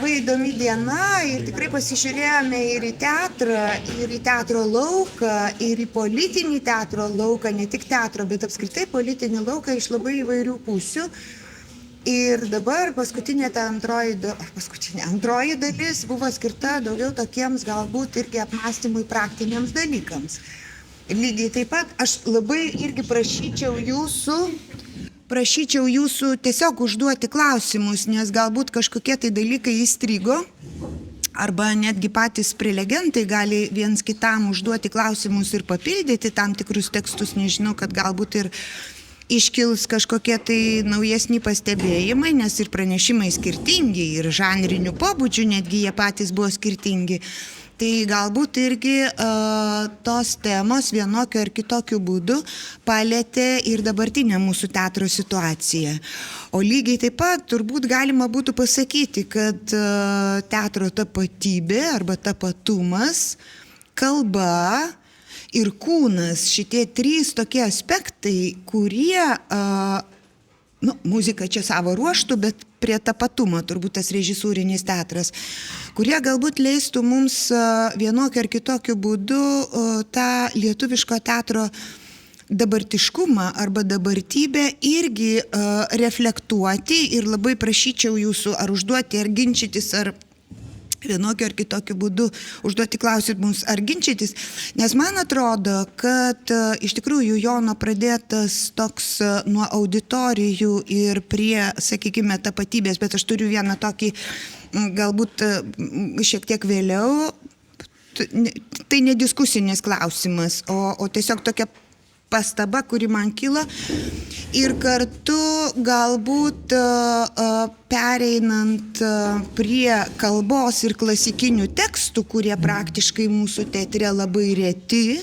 labai įdomi diena ir tikrai pasižiūrėjome ir į teatrą, ir į teatro lauką, ir į politinį teatro lauką, ne tik teatro, bet apskritai politinį lauką iš labai įvairių pusių. Ir dabar paskutinė antroji dalis buvo skirta daugiau tokiems galbūt irgi apmąstymui praktiniams dalykams. Lygiai taip pat aš labai irgi prašyčiau jūsų tiesiog užduoti klausimus, nes galbūt kažkokie tai dalykai įstrigo, arba netgi patys prelegentai gali viens kitam užduoti klausimus ir papildyti tam tikrus tekstus, nežinau, kad galbūt ir iškils kažkokie tai naujesni pastebėjimai, nes ir pranešimai skirtingi, ir žanrinių pobūdžių netgi jie patys buvo skirtingi. Tai galbūt irgi tos temos vienokiu ar kitokiu būdu palėtė ir dabartinę mūsų teatro situaciją. O lygiai taip pat turbūt galima būtų pasakyti, kad teatro tapatybė arba tapatumas, kalba ir kūnas, šitie trys tokie aspektai, kurie, muzika čia savo ruoštų, bet prie tapatumo turbūt tas režisūrinis teatras, kurie galbūt leistų mums vienokiu ar kitokiu būdu tą lietuviško teatro dabartiškumą arba dabartybę irgi reflektuoti ir labai prašyčiau jūsų ar užduoti, ar ginčytis, ar vienokiu ar kitokiu būdu užduoti klausimus ar ginčytis, nes man atrodo, kad iš tikrųjų Jono pradėtas toks nuo auditorijų ir prie, sakykime, tapatybės, bet aš turiu vieną tokį, galbūt šiek tiek vėliau, tai ne diskusinis klausimas, o tiesiog tokia pastaba, kuri man kilo ir kartu galbūt pereinant prie kalbos ir klasikinių tekstų, kurie praktiškai mūsų teatre labai reti.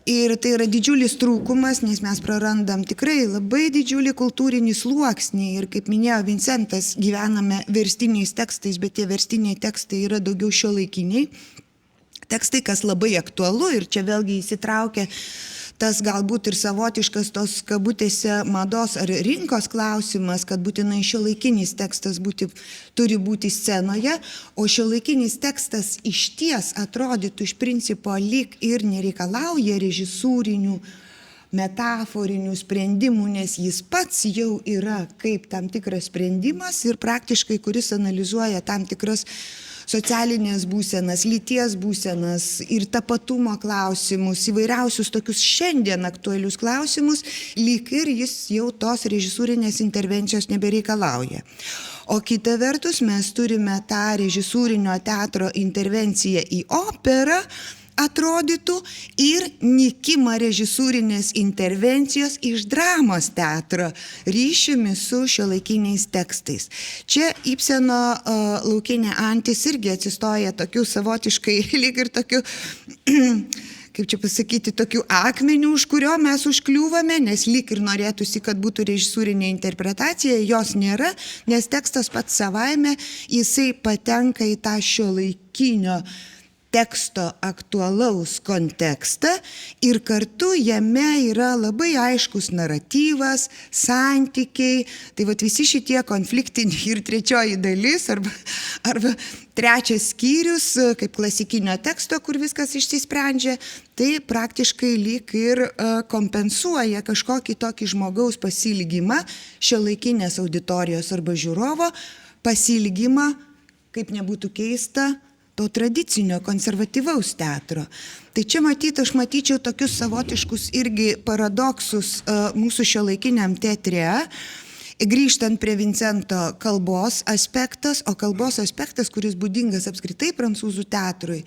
Ir tai yra didžiulis trūkumas, nes mes prarandam tikrai labai didžiulį kultūrinį sluoksnį. Ir kaip minėjo Vincentas, gyvename verstiniais tekstais, bet tie verstiniai tekstai yra daugiau šiuolaikiniai tekstai, kas labai aktualu ir čia vėlgi įsitraukia tas galbūt ir savotiškas tos kabutėse mados ar rinkos klausimas, kad būtinai šiuolaikinis tekstas turi būti scenoje, o šiuolaikinis tekstas išties atrodytų iš principo lyg ir nereikalauja režisūrinių, metaforinių sprendimų, nes jis pats jau yra kaip tam tikras sprendimas ir praktiškai kuris analizuoja tam tikras socialinės būsenas, lyties būsenas ir tapatumo klausimus, įvairiausius tokius šiandien aktualius klausimus, lyg ir jis jau tos režisūrinės intervencijos nebereikalauja. O kita vertus mes turime tą režisūrinio teatro intervenciją į operą, atrodytų ir nykimą režisūrinės intervencijos iš dramos teatro ryšiumi su šiuolaikiniais tekstais. Čia Ibseno laukinė antis irgi atsistoja tokių savotiškai lyg ir tokių, kaip čia pasakyti, tokių akmenių, už kurio mes užkliūvame, nes lyg ir norėtųsi, kad būtų režisūrinė interpretacija, jos nėra, nes tekstas pats savaime, jisai patenka į tą šiuolaikinio teksto aktualaus kontekstą ir kartu jame yra labai aiškus naratyvas, santykiai, tai visi šitie konfliktiniai ir trečioji dalis arba trečias skyrius, kaip klasikinio teksto, kur viskas išsisprendžia, tai praktiškai lyg ir kompensuoja kažkokį tokį žmogaus pasiilgimą, šiuolaikinės auditorijos arba žiūrovo pasiilgimą, kaip nebūtų keista, to tradicinio konservatyvaus teatro. Tai čia aš matyčiau tokius savotiškus irgi paradoksus mūsų šiuolaikiniam teatre, grįžtant prie Vincento kalbos aspektas, o kalbos aspektas, kuris būdingas apskritai prancūzų teatrui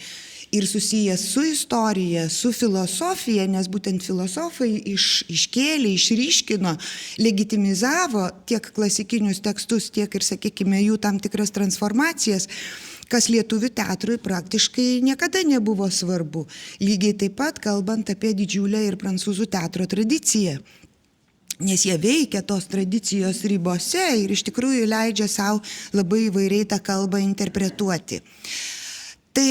ir susijęs su istorija, su filosofija, nes būtent filosofai iškėlė, išryškino, legitimizavo tiek klasikinius tekstus, tiek ir, sakykime, jų tam tikras transformacijas, kas lietuvių teatrui praktiškai niekada nebuvo svarbu. Lygiai taip pat kalbant apie didžiulę ir prancūzų teatro tradiciją. Nes jie veikia tos tradicijos ribose ir iš tikrųjų leidžia savo labai įvairiai tą kalbą interpretuoti. Tai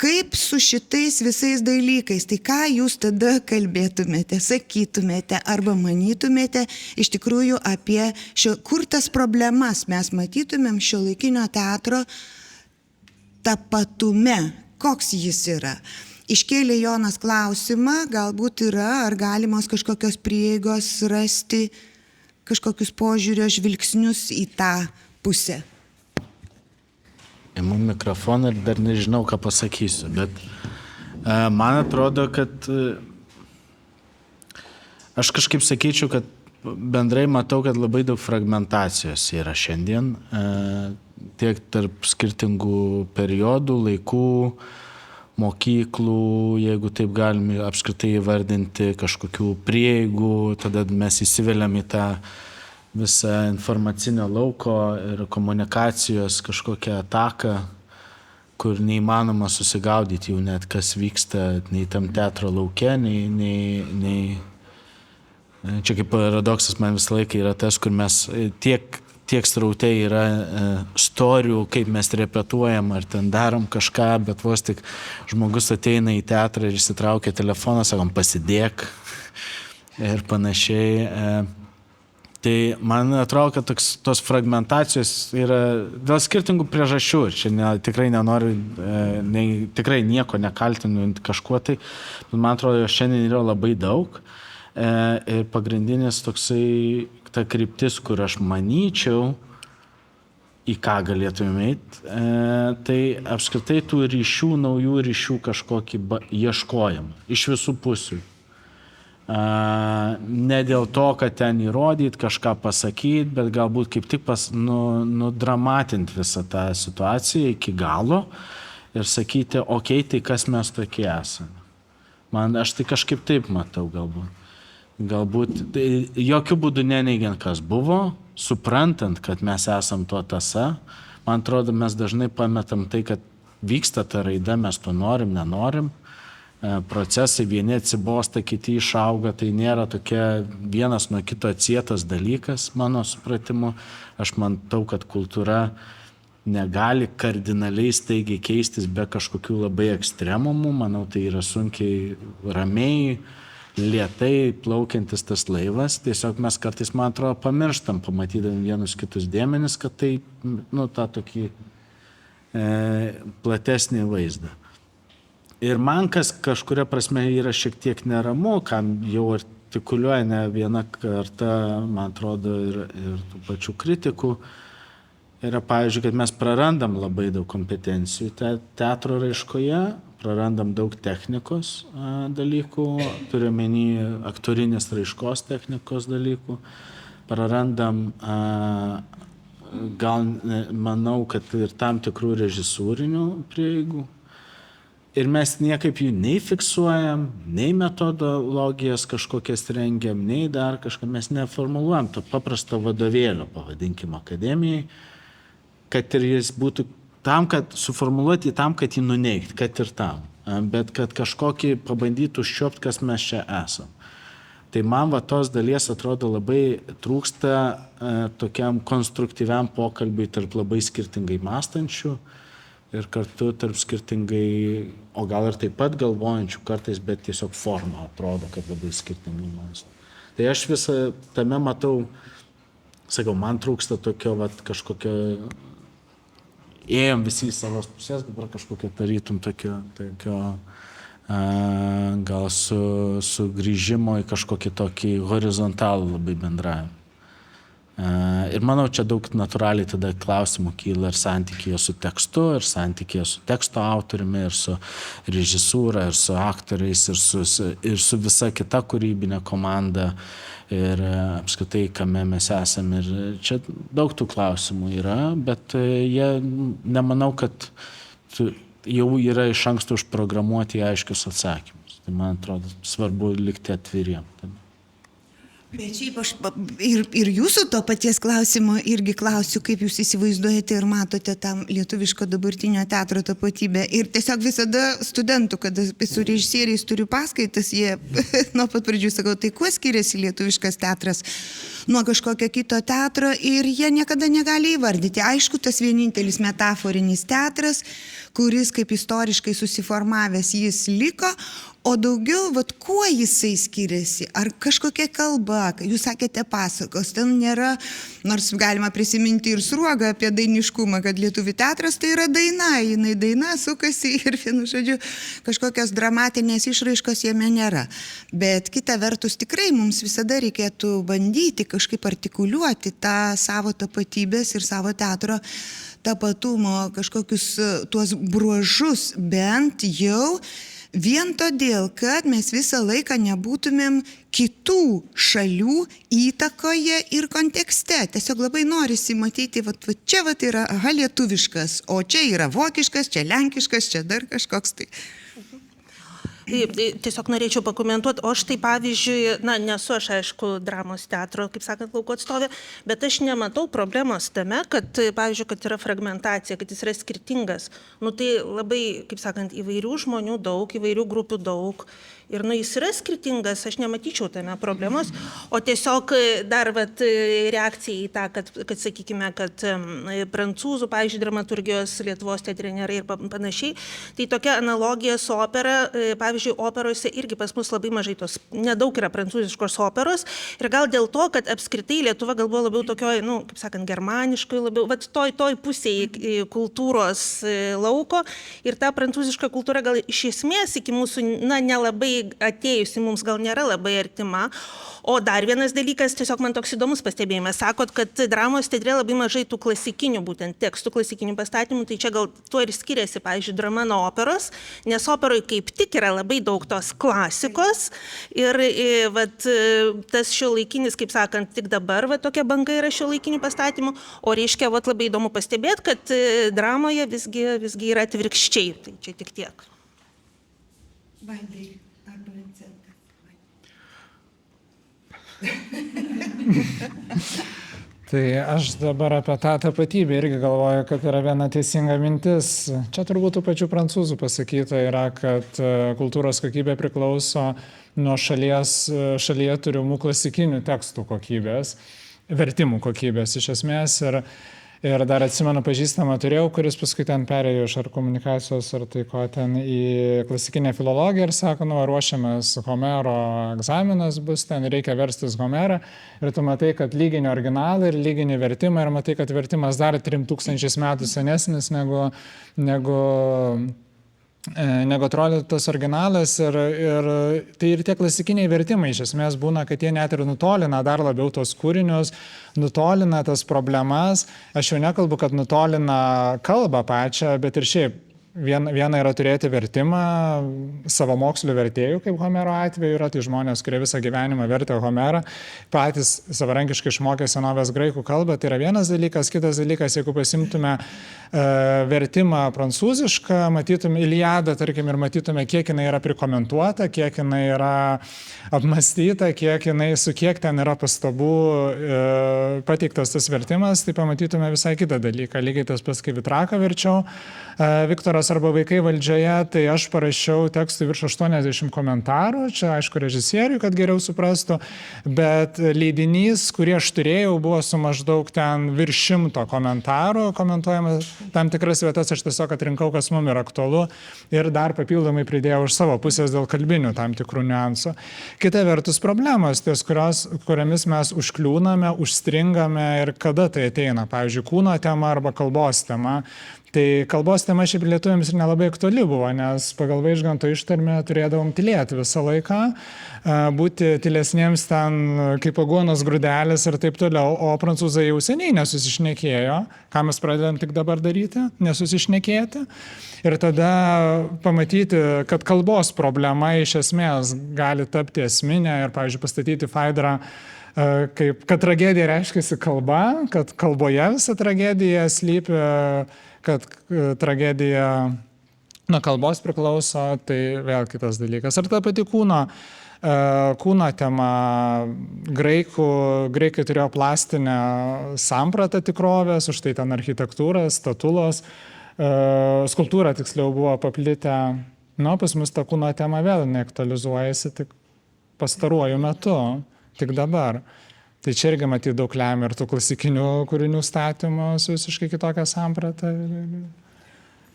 kaip su šitais visais dalykais, tai ką jūs tada kalbėtumėte, sakytumėte arba manytumėte iš tikrųjų apie kur tas problemas mes matytumėm šiuolaikinio teatro tapatume, koks jis yra. Iškėlė Jonas klausimą, galbūt yra, ar galimos kažkokios prieigos rasti kažkokius požiūrio žvilgsnius į tą pusę. Imu mikrofoną ir dar nežinau, ką pasakysiu, bet man atrodo, kad aš kažkaip sakyčiau, kad bendrai matau, kad labai daug fragmentacijos yra šiandien, tiek tarp skirtingų periodų, laikų, mokyklų, jeigu taip galime apskritai įvardinti, kažkokių prieigų, tada mes įsiveliam į tą visą informacinio lauko ir komunikacijos kažkokią ataką, kur neįmanoma susigaudyti jau net, kas vyksta nei tam teatro lauke, nei čia kaip paradoksas man visą laiką yra tas, kur mes tiek srautai yra istorijų, kaip mes repetuojam ar ten darom kažką, bet vos tik žmogus ateina į teatrą ir išsitraukia telefoną, sakom, pasidėk ir panašiai. Tai man atrodo, kad tos fragmentacijos yra dėl skirtingų priežasčių. Čia tikrai nenoriu, tikrai nieko nekaltinu kažkuo tai, bet man atrodo, šiandien yra labai daug. Ir pagrindinis toksai ta kryptis, kur aš manyčiau, į ką galėtume eiti, tai apskritai tų ryšių, naujų ryšių kažkokį ieškojimą iš visų pusių. Ne dėl to, kad ten įrodyti, kažką pasakyti, bet galbūt kaip tik nudramatinti visą tą situaciją iki galo ir sakyti, okei, tai kas mes tokie esame. Aš tai kažkaip taip matau galbūt. Galbūt tai jokių būdų neneigiant, kas buvo, suprantant, kad mes esam tuo tąsa. Man atrodo, mes dažnai pametam tai, kad vyksta ta raida, mes to norim, nenorim. Procesai vieni atsibosta, kiti išauga, tai nėra tokia vienas nuo kito atsietas dalykas, mano supratimu. Aš matau, kad kultūra negali kardinaliai staigiai keistis be kažkokių labai ekstremumų. Manau, tai yra sunkiai, ramiai, lėtai plaukiantis tas laivas. Tiesiog mes kartais, man atrodo, pamirštam, pamatydami vienus kitus dėmenis, kad tai, tą tokį platesnį vaizdą. Ir man kas kažkuria prasme yra šiek tiek neramu, kam jau artikuliuoja ne viena karta, man atrodo, ir tų pačių kritikų, yra, pavyzdžiui, kad mes prarandam labai daug kompetencijų teatro raiškoje, prarandam daug technikos dalykų, turiu omeny aktorinės raiškos technikos dalykų, prarandam, gal manau, kad ir tam tikrų režisūrinių prieigų. Ir mes niekaip jų nei fiksuojam, nei metodologijas kažkokias rengiam, nei dar kažką, mes neformuluojam to paprasto vadovėlio, pavadinkim, akademijai, kad ir jis būtų tam, kad suformuluoti tam, kad jį nuneigti, kad ir tam, bet kad kažkokį pabandytų užčiuopti, kas mes čia esam. Tai man tos dalies atrodo labai trūksta tokiam konstruktyviam pokalbiui tarp labai skirtingai mąstančių ir kartu tarp skirtingai, o gal ir taip pat galvojančių kartais, bet tiesiog forma atrodo, kad labai skirtingai mąsto. Tai aš visą tame matau, sakau, man trūksta tokio kažkokio, ėjom visi į savos pusės, dabar kažkokio tarytum tokio gal sugrįžimo į kažkokį tokį horizontalų labai bendravimą. Ir manau, čia daug natūraliai tada klausimų kyla ir santykyje su tekstu, ir santykyje su teksto autoriumi, ir su režisūra, ir su aktoriais, ir su visa kita kūrybinė komanda, ir apskritai, kame mes esame. Ir čia daug tų klausimų yra, bet jie, nemanau, kad jau yra iš anksto užprogramuoti aiškius atsakymus. Tai man atrodo svarbu likti atviriem. Bet šiaip aš ir jūsų to paties klausimo irgi klausiu, kaip jūs įsivaizduojate ir matote tam lietuviško dabartinio teatro tapatybę. Ir tiesiog visada studentų, kada su režisieriais turiu paskaitas, jie nuo pat pradžių sakau, tai kuo skiriasi lietuviškas teatras nuo kažkokio kito teatro ir jie niekada negali įvardyti. Aišku, tas vienintelis metaforinis teatras, kuris kaip istoriškai susiformavęs jis liko, o daugiau, vat, kuo jisai skiriasi, ar kažkokia kalba, jūs sakėte pasakos, ten nėra, nors galima prisiminti ir Sruogą apie dainiškumą, kad lietuvių teatras tai yra daina, jinai daina sukasi ir vienu žodžiu kažkokios dramatinės išraiškos jame nėra. Bet kita vertus tikrai mums visada reikėtų bandyti kažkaip artikuliuoti tą savo tapatybės ir savo teatro tapatumo kažkokius tuos bruožus, bent jau vien todėl, kad mes visą laiką nebūtumėm kitų šalių įtakoje ir kontekste. Tiesiog labai norisi matyti, va čia yra lietuviškas, o čia yra vokiškas, čia lenkiškas, čia dar kažkoks tai. Tiesiog norėčiau pakomentuoti, o aš tai pavyzdžiui, nesu aš aišku dramos teatro, kaip sakant, lauko atstovė, bet aš nematau problemos tame, kad, pavyzdžiui, kad yra fragmentacija, kad jis yra skirtingas. Tai labai, kaip sakant, įvairių žmonių daug, įvairių grupių daug. Ir jis yra skirtingas, aš nematyčiau tame problemos, o tiesiog dar reakcija į tą, kad sakykime, kad prancūzų, pavyzdžiui, dramaturgijos Lietuvos teatre nėra ir panašiai, tai tokia analogija su opera, pavyzdžiui, operose irgi pas mus labai mažai tos, nedaug yra prancūziškos operos ir gal dėl to, kad apskritai Lietuva gal buvo labiau tokioj, kaip sakant, germaniškoj, labiau, toj pusėje kultūros lauko ir ta prancūziška kultūra gal iš esmės iki mūsų, nelabai atėjusi mums gal nėra labai artima. O dar vienas dalykas, tiesiog man toks įdomus pastebėjimas, sakot, kad dramos teatre labai mažai tų klasikinių būtent tekstų, klasikinių pastatymų, tai čia gal tuo ir skiriasi, pavyzdžiui, drama nuo operos, nes operoj kaip tik yra labai daug tos klasikos ir tas šiuolaikinis, kaip sakant, tik dabar tokia banga yra šiuolaikinių pastatymų, o reiškia, labai įdomu pastebėti, kad dramoje visgi yra atvirkščiai, tai čia tik tiek. Vaidai. Arba Vincenta. Tai aš dabar apie tą tapatybę irgi galvoju, kad yra viena teisinga mintis. Čia turbūt tų pačių prancūzų pasakyta yra, kad kultūros kokybė priklauso nuo šalyje turimų klasikinių tekstų kokybės, vertimų kokybės iš esmės. Ir dar atsimenu pažįstamą turėjau, kuris paskui ten perėjo iš ar komunikacijos, ar tai ko ten į klasikinę filologiją ir sako, ruošiamės Homero egzaminas bus, ten reikia verstis Homerą. Ir tu matai, kad lygini originalą ir lygini vertimą ir matai, kad vertimas dar 3000 metų senesnis negu atrodo tas originalas ir tai ir tie klasikiniai vertimai iš esmės būna, kad jie net ir nutolina dar labiau tos kūrinius, nutolina tas problemas. Aš jau nekalbu, kad nutolina kalbą pačią, bet ir šiaip viena yra turėti vertimą savo mokslių vertėjų, kaip Homero atveju yra, tai žmonės, kurie visą gyvenimą vertė Homerą, patys savarankiškai išmokė senovės graikų kalbą, tai yra vienas dalykas. Kitas dalykas, jeigu pasimtume vertimą prancūzišką, matytume Iliadą, tarkim, ir matytume, kiek jinai yra prikomentuota, kiek jinai yra apmastyta, su kiek ten yra pastabų pateiktas tas vertimas, tai pamatytume visai kitą dalyką. Lygiai tas pats, kai Vitraką verčiau Viktoras arba Vaikai valdžioje, tai aš parašiau tekstui virš 80 komentarų, čia aišku režisieriui, kad geriau suprastų, bet leidinys, kurį aš turėjau, buvo su maždaug ten virš 100 komentarų, komentuojama tam tikras vietas, aš tiesiog atrinkau, kas mums yra aktualu ir dar papildomai pridėjau iš savo pusės dėl kalbinių tam tikrų niuansų. Kita vertus problemos, ties kuriamis mes užkliūname, užstringame ir kada tai ateina, pavyzdžiui, kūno tema arba kalbos tema. Tai kalbos tema šiaip lietuviams ir nelabai aktuali buvo, nes pagal Vaižganto ištarmę turėdavom tylėti visą laiką, būti tylesniems ten kaip aguonos grūdelis ir taip toliau, o prancūzai jau seniai nesusišnekėjo, ką mes pradedam tik dabar daryti, nesusišnekėti. Ir tada pamatyti, kad kalbos problema iš esmės gali tapti esminė ir, pavyzdžiui, pastatyti Faidrą, kad tragedija reiškiasi kalba, kad kalboje visa tragedija slypi, kad tragedija nuo kalbos priklauso, tai vėl kitas dalykas. Ar ta pati kūno Kūno tema, graikai turėjo plastinę sampratą tikrovės, už tai ten architektūra, statulos, skulptūra tiksliau buvo paplitę. Nu, pas mus ta kūno tema vėl neaktualizuojasi tik pastaruoju metu, tik dabar. Tai čia irgi matyti daug lemia ir tų klasikinių kūrinių statymo su visiškai kitokią sampratą.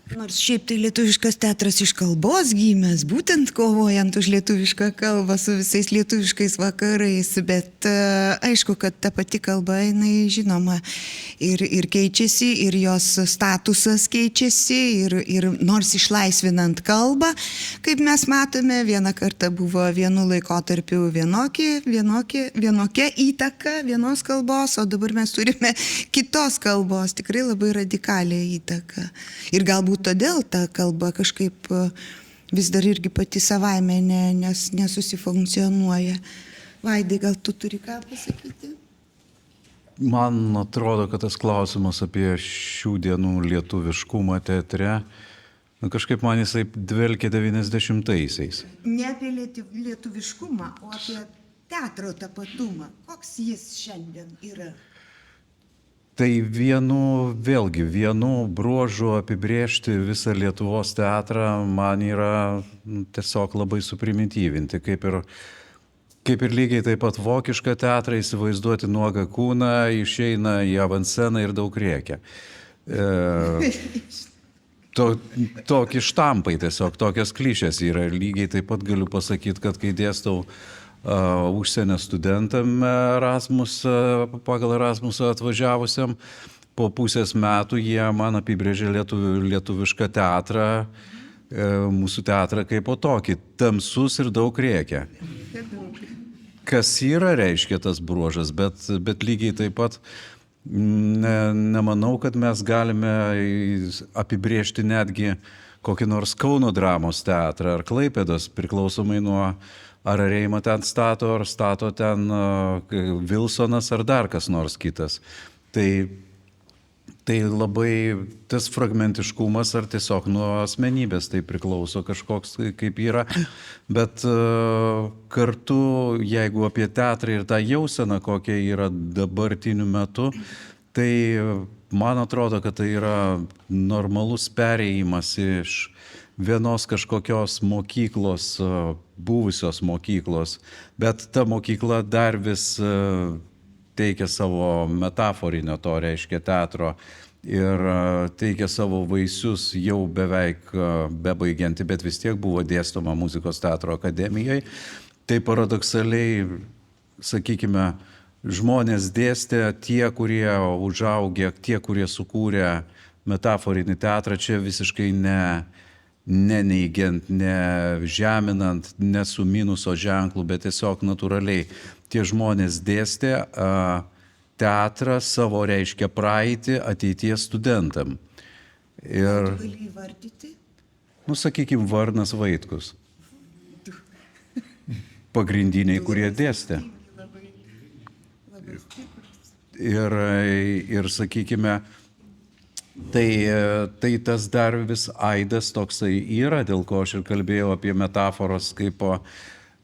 Nors šiaip tai lietuviškas teatras iš kalbos gimęs, būtent kovojant už lietuvišką kalbą su visais lietuviškais vakarais, bet aišku, kad ta pati kalba, jinai žinoma ir keičiasi, ir jos statusas keičiasi, ir nors išlaisvinant kalbą, kaip mes matome, vieną kartą buvo vienu laikotarpiu vienokia įtaka vienos kalbos, o dabar mes turime kitos kalbos, tikrai labai radikalią įtaką. Ir galbūt todėl ta kalba kažkaip vis dar irgi pati savaime nesusifunkcionuoja. Vaidai, gal tu turi ką pasakyti? Man atrodo, kad tas klausimas apie šių dienų lietuviškumą teatre, kažkaip man jisai dvelkia 90-aisiais. Ne apie lietuviškumą, o apie teatro tapatumą. Koks jis šiandien yra? Tai vienu bruožu apibrėžti visą Lietuvos teatrą man yra tiesiog labai suprimityvinti, kaip ir lygiai taip pat vokišką teatrą įsivaizduoti nuogą kūną, išeina į avansceną ir daug rėkia. Tokie štampai tiesiog, tokios klišės yra. Lygiai taip pat galiu pasakyti, kad kai dėstau užsienio studentam pagal Erasmusą atvažiavusiam, po pusės metų jie man apibrėžė lietuvišką teatrą, mūsų teatrą kaip po tokį, tamsus ir daug rėkia. Kas yra, reiškia tas bruožas, bet lygiai taip pat nemanau, kad mes galime apibrėžti netgi kokį nors Kauno dramos teatrą ar Klaipėdos, priklausomai nuo ar Reima ten stato, ar stato ten Vilsonas, ar dar kas nors kitas. Tai labai tas fragmentiškumas ar tiesiog nuo asmenybės tai priklauso kažkoks kaip yra. Bet kartu, jeigu apie teatrą ir tą jauseną, kokia yra dabartiniu metu, tai man atrodo, kad tai yra normalus perėjimas iš vienos kažkokios mokyklos, buvusios mokyklos, bet ta mokykla dar vis teikia savo metaforinio, to reiškia teatro, ir teikia savo vaisius jau beveik bebaigianti, bet vis tiek buvo dėstoma muzikos teatro akademijoje. Tai paradoksaliai, sakykime, žmonės dėstė, tie, kurie užaugė, tie, kurie sukūrė metaforinį teatrą, čia visiškai neneigiant, nežeminant, ne su minuso ženklu, bet tiesiog natūraliai. Tie žmonės dėstė teatrą savo, reiškia, praeitį ateities studentam. Ir, Gali įvardyti? sakykime, Varnas Vaitkus. Pagrindiniai, kurie dėstė. Ir sakykime, tai tas dar vis aidas toksai yra, dėl ko aš ir kalbėjau apie metaforos kaip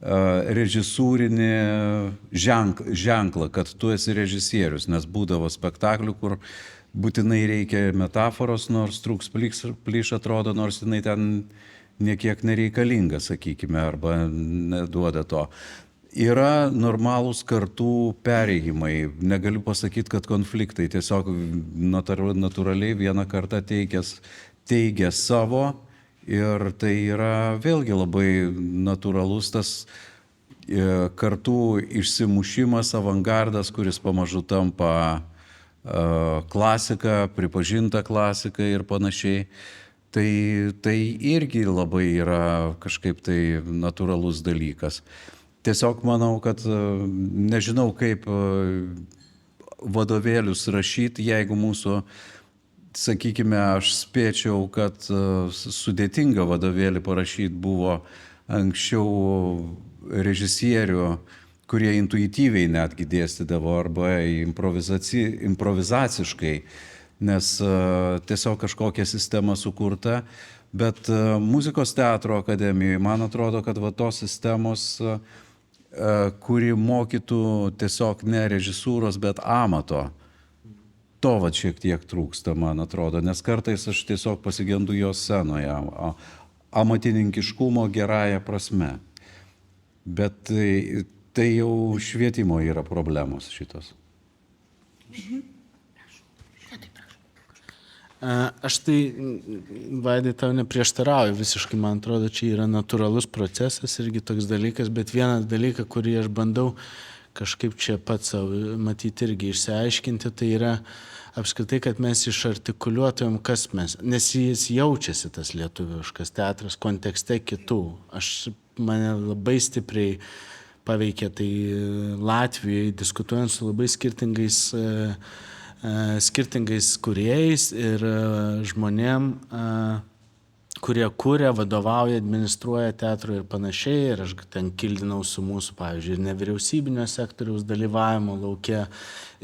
režisūrinį ženklą, kad tu esi režisierius, nes būdavo spektaklių, kur būtinai reikia metaforos, nors trūks plyš atrodo, nors jinai ten niekiek nereikalinga, sakykime, arba neduoda to. Yra normalūs kartų perėjimai, negaliu pasakyti, kad konfliktai, tiesiog natūraliai vieną kartą teigia savo ir tai yra vėlgi labai natūralus tas kartų išsimušimas, avangardas, kuris pamažu tampa klasika, pripažinta klasika ir panašiai. Tai irgi labai yra kažkaip tai natūralus dalykas. Tiesiog manau, kad nežinau, kaip vadovėlius rašyti, jeigu mūsų, sakykime, aš spėčiau, kad sudėtinga vadovėlį parašyti buvo anksčiau režisierių, kurie intuityviai netgi dėstydavo arba improvizaciškai, nes tiesiog kažkokia sistema sukurta. Bet muzikos teatro akademijoje, man atrodo, kad tos sistemos kuri mokytų tiesiog ne režisūros, bet amato. To va šiek tiek trūksta, man atrodo, nes kartais aš tiesiog pasigendu jos scenoje, amatininkiškumo gerąją prasme. Bet tai jau švietimo yra problemos šitos. Aš tai, Vaidai, tau neprieštarauju visiškai, man atrodo, čia yra natūralus procesas irgi toks dalykas, bet vienas dalykas, kurį aš bandau kažkaip čia pats savo matyti irgi išsiaiškinti, tai yra apskritai, kad mes išartikuliuotumėm, kas mes, nes jis jaučiasi tas lietuviškas teatras kontekste kitų. Mane labai stipriai paveikė tai Latvijoje, diskutuojant su labai skirtingais kūrėjais ir žmonėm, kurie kūrė, vadovauja, administruoja teatrų ir panašiai. Ir aš ten kildinau su mūsų, pavyzdžiui, ir nevyriausybinio sektoriaus dalyvavimo lauke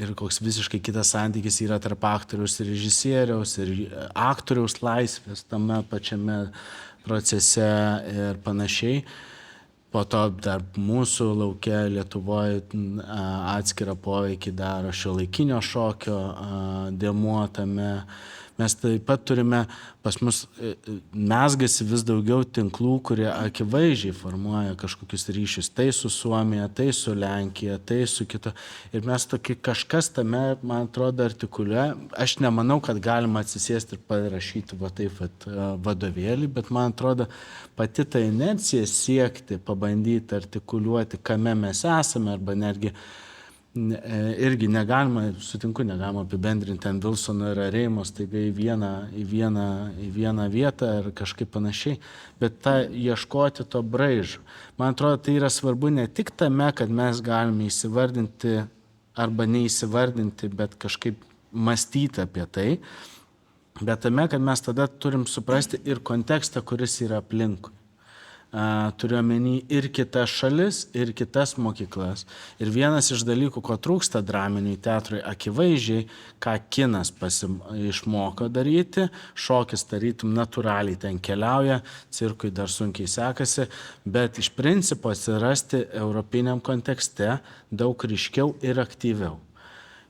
ir koks visiškai kitas santykis yra tarp aktoriaus ir režisieriaus ir aktoriaus laisvės tame pačiame procese ir panašiai. Po to dar mūsų lauke Lietuvoje atskirą poveikį daro šiuolaikinio šokio dėmuo tame. Mes taip pat turime, pas mus mezgasi vis daugiau tinklų, kurie akivaizdžiai formuoja kažkokius ryšius, tai su Suomija, tai su Lenkija, tai su kito. Ir mes kažkas tame, man atrodo, artikuliuoja. Aš nemanau, kad galima atsisėsti ir parašyti vadovėlį, bet man atrodo, pati ta inercija siekti, pabandyti artikuliuoti, kame mes esame, arba netgi irgi negalima apibendrinti ant Vilsono ir Reimos taiga į vieną vietą ar kažkaip panašiai, bet ieškoti to braižo. Man atrodo, tai yra svarbu ne tik tame, kad mes galime įsivardinti arba neįsivardinti, bet kažkaip mąstyti apie tai, bet tame, kad mes tada turim suprasti ir kontekstą, kuris yra aplinkui. Turiu omeny ir kitas šalis, ir kitas mokyklas. Ir vienas iš dalykų, ko trūksta draminiui teatrui akivaizdžiai, ką kinas išmoko daryti, šokis tarytum natūraliai ten keliauja, cirkui dar sunkiai sekasi, bet iš principo atsirasti europiniam kontekste daug ryškiau ir aktyviau.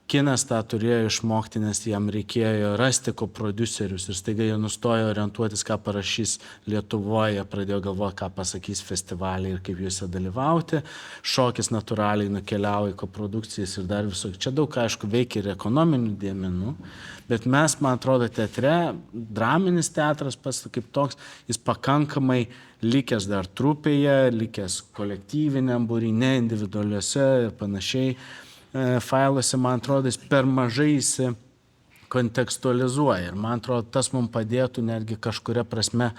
Kinas tą turėjo išmokti, nes jam reikėjo rasti koprodiuserius ir staiga jie nustojo orientuotis, ką parašys Lietuvoje, pradėjo galvoti, ką pasakys festivaliai ir kaip juose dalyvauti. Šokis natūraliai nukeliavo į koprodukcijas ir dar visokių. Čia daug, aišku, veikia ir ekonominių dėmenų, bet mes, man atrodo, teatre, draminis teatras pats kaip toks, jis pakankamai likęs dar trupėje, likęs kolektyviniam būry, ne individualiuose ir panašiai. Failuose, man atrodo, jis per mažai kontekstualizuoja. Ir man atrodo, tas mums padėtų netgi kažkuria prasme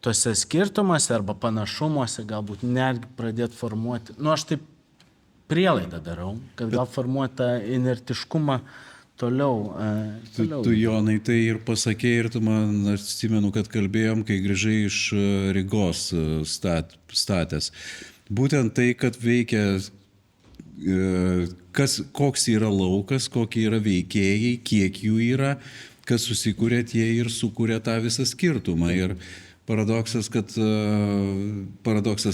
tose skirtumuose arba panašumuose galbūt netgi pradėti formuoti. Aš taip prielaidą darau, kad gal formuoti tą inertiškumą toliau. Tu, Jonai, tai ir pasakė, ir tu man atsimenu, kad kalbėjom, kai grįžai iš Rygos statęs. Būtent tai, kad veikia koks yra laukas, kokie yra veikėjai, kiek jų yra, kas susikūrė, tie ir sukūrė tą visą skirtumą. Ir paradoksas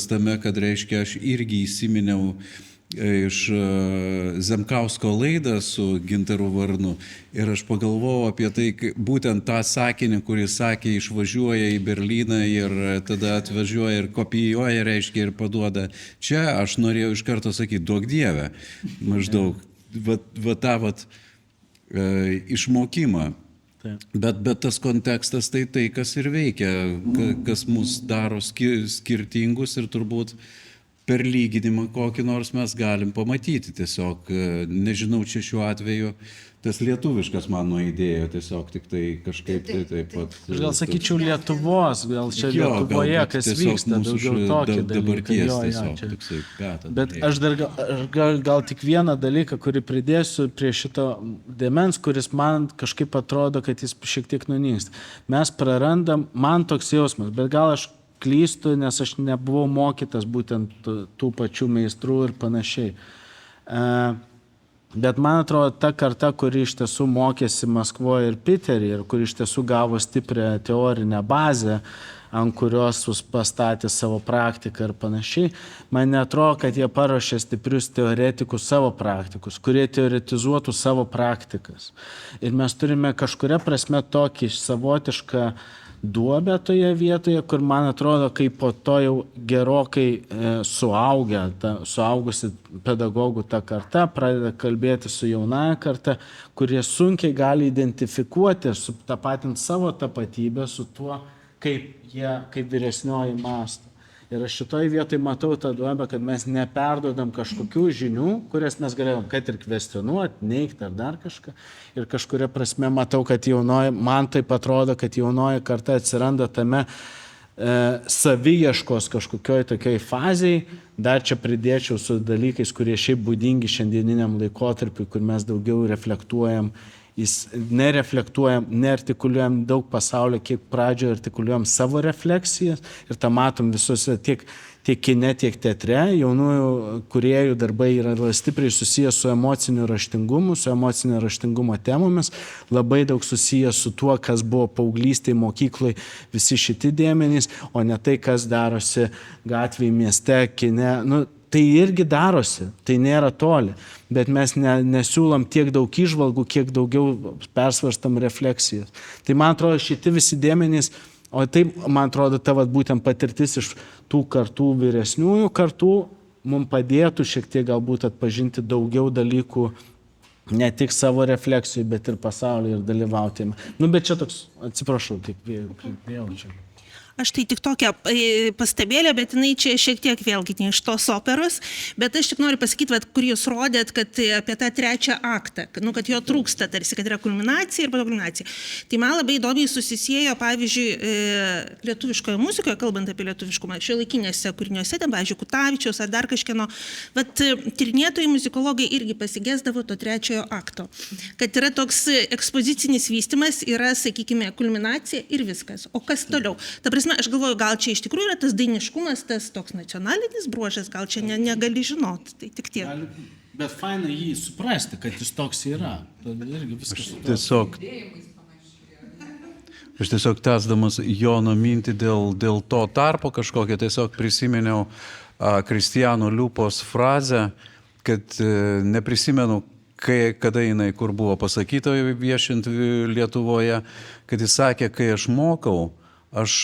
tame, kad reiškia, aš irgi įsiminiau iš Zemkausko laidą su Gintaru Varnu ir aš pagalvojau apie tai, būtent tą sakinį, kurį sakė, išvažiuoja į Berlyną ir tada atvažiuoja ir kopijuoja, reiškia, ir paduoda. Čia aš norėjau iš karto sakyti, duok Dieve, maždaug, išmokimą. Bet tas kontekstas tai kas ir veikia, kas mus daro skirtingus ir turbūt per lyginimą kokį nors mes galim pamatyti. Tiesiog, nežinau, čia šiuo atveju tas lietuviškas man nuaidėjo, tiesiog tik tai kažkaip taip pat. Aš gal sakyčiau Lietuvos, gal čia Lietuvoje, kas vyksta, daugiau tokį dalyką. Bet aš dar gal tik vieną dalyką, kurį pridėsiu prie šito dėmens, kuris man kažkaip atrodo, kad jis šiek tiek nunyksta. Mes prarandam, man toks jausmas, bet gal aš klystu, nes aš nebuvau mokytas būtent tų pačių meistrų ir panašiai. Bet man atrodo, ta karta, kuri iš tiesų mokėsi Maskvoje ir Piteryje ir kuri iš tiesų gavo stiprią teorinę bazę, ant kurios pastatė savo praktiką ir panašiai. Man neatrodo, kad jie paruošė stiprius teoretikus savo praktikus, kurie teoretizuotų savo praktikas. Ir mes turime kažkuria prasme tokį savotišką duobę toje vietoje, kur man atrodo, kai po to jau gerokai suaugusi pedagogų ta karta pradeda kalbėti su jaunaja karta, kurie sunkiai gali identifikuoti ir sutapatinti savo tapatybę su tuo, kaip vyresnioji mąsto. Ir aš šitoj vietoj matau tą duobę, kad mes neperdodam kažkokių žinių, kurias mes galėjom kad ir kvestionuoti, neigti ar dar kažką. Ir kažkuria prasme matau, kad man taip atrodo, kad jaunoji karta atsiranda tame saviieškos kažkokioj tokioj fazėj. Dar čia pridėčiau su dalykais, kurie šiaip būdingi šiandieniniam laikotarpiu, kur mes daugiau reflektuojam. Nereflektuojam, neartikuliuojam daug pasaulio, kiek pradžioje artikuliuojam savo refleksijas ir tą matom visose tiek kine, tiek teatre. Jaunųjų kūrėjų darbai yra stipriai susijęs su emociniu raštingumu, su emocinio raštingumo temomis, labai daug susijęs su tuo, kas buvo paauglystėje, mokykloje, visi šiti dėmenys, o ne tai, kas darosi gatvėje, mieste, kine. Tai irgi darosi, tai nėra toli, bet mes nesiūlom tiek daug įžvalgų, kiek daugiau persvarstam refleksijas. Tai man atrodo, šitie visi dėmenys, o tai man atrodo, būtent patirtis iš tų kartų vyresniųjų kartų mums padėtų šiek tiek galbūt atpažinti daugiau dalykų, ne tik savo refleksijų, bet ir pasaulyje ir dalyvauti. Bet čia toks, atsiprašau, taip vėl čia. Aš tai tik tokią pastabėlę, bet jinai čia šiek tiek vėlgi ne iš tos operos, bet aš tik noriu pasakyti, kur jūs rodėt, kad apie tą trečią aktą, kad jo trūksta tarsi, kad yra kulminacija ir kulminacija. Tai man labai įdomiai susisiejo, pavyzdžiui, lietuviškoje muzikoje, kalbant apie lietuviškumą, šiuolaikinėse kūriniuose, ten, pavyzdžiui, Kutavičiaus ar dar kažkieno, tyrinėtojai muzikologai irgi pasigesdavo to trečiojo akto. Kad yra toks ekspozicinis vystymas, yra, sakykime, kulminacija ir viskas. O kas toliau? Ta prasme, aš galvoju, gal čia iš tikrųjų yra tas dainiškumas, tas toks nacionalinis bruožas, gal čia negali žinoti, tai tik tiek. Bet faina jį suprasti, kad jis toks yra. Irgi viskas Aš tiesiog tęsdamas Jono mintį dėl to tarpo kažkokią, tiesiog prisiminiau Kristiano Liupos frazę, kad neprisimenu, kada jinai kur buvo pasakyta viešint Lietuvoje, kad jis sakė, kai aš mokau, aš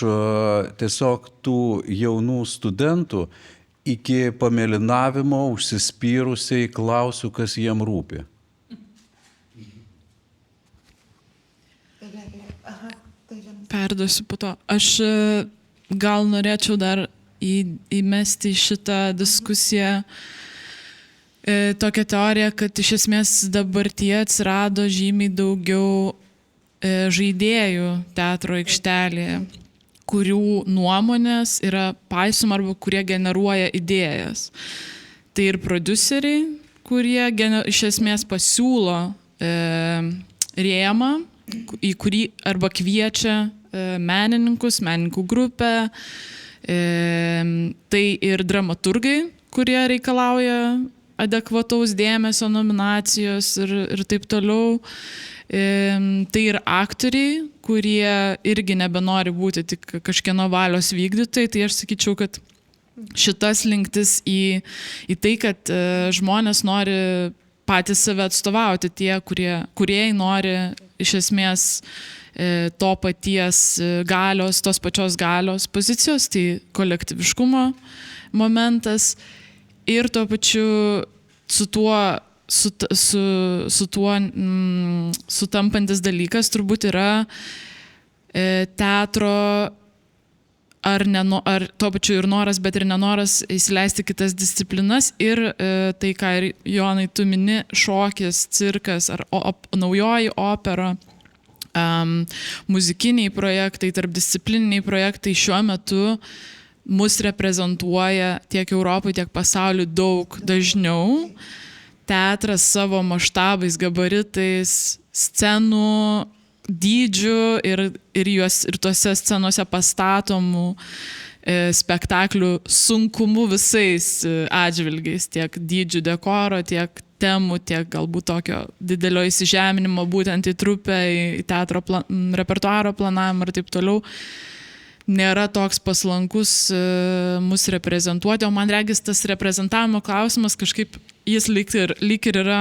tiesiog tų jaunų studentų iki pamėlynavimo užsispyrusiai klausiu, kas jiem rūpi. Perduosiu po to. Aš gal norėčiau dar įmesti šitą diskusiją tokią teoriją, kad iš esmės dabartyje atsirado žymiai daugiau žaidėjų teatro aikštelėje, kurių nuomonės yra paisoma arba kurie generuoja idėjas. Tai ir prodiuseriai, kurie iš esmės pasiūlo rėmą, į kurį arba kviečia menininkų grupę, tai ir dramaturgai, kurie reikalauja adekvataus dėmesio, nominacijos ir taip toliau. Tai ir aktoriai, kurie irgi nebenori būti tik kažkieno valios vykdytojai, tai aš sakyčiau, kad šitas linktis į tai, kad žmonės nori patys save atstovauti, tie, kurie nori iš esmės to paties galios, tos pačios galios pozicijos, tai kolektyviškumo momentas ir tuo pačiu su tuo sutampantis dalykas turbūt yra teatro ar tuo pačiu ir noras, bet ir nenoras įsileisti kitas disciplinas ir tai, ką ir Jonai tu mini, šokis, cirkas ar naujoji opera, muzikiniai projektai, tarpdisciplininiai projektai šiuo metu mus reprezentuoja tiek Europoje, tiek pasauliu daug dažniau. Teatras savo maštabais, gabaritais, scenų dydžių ir tuose scenose pastatomų spektaklių sunkumu visais atžvilgiais, tiek dydžių dekoro, tiek temų, tiek galbūt tokio didelio įsižeminimo būtent į trupę, į teatro repertuaro planavimą ir taip toliau. nėra toks paslankus mus reprezentuoti, o man regis tas reprezentavimo klausimas kažkaip jis lyg ir yra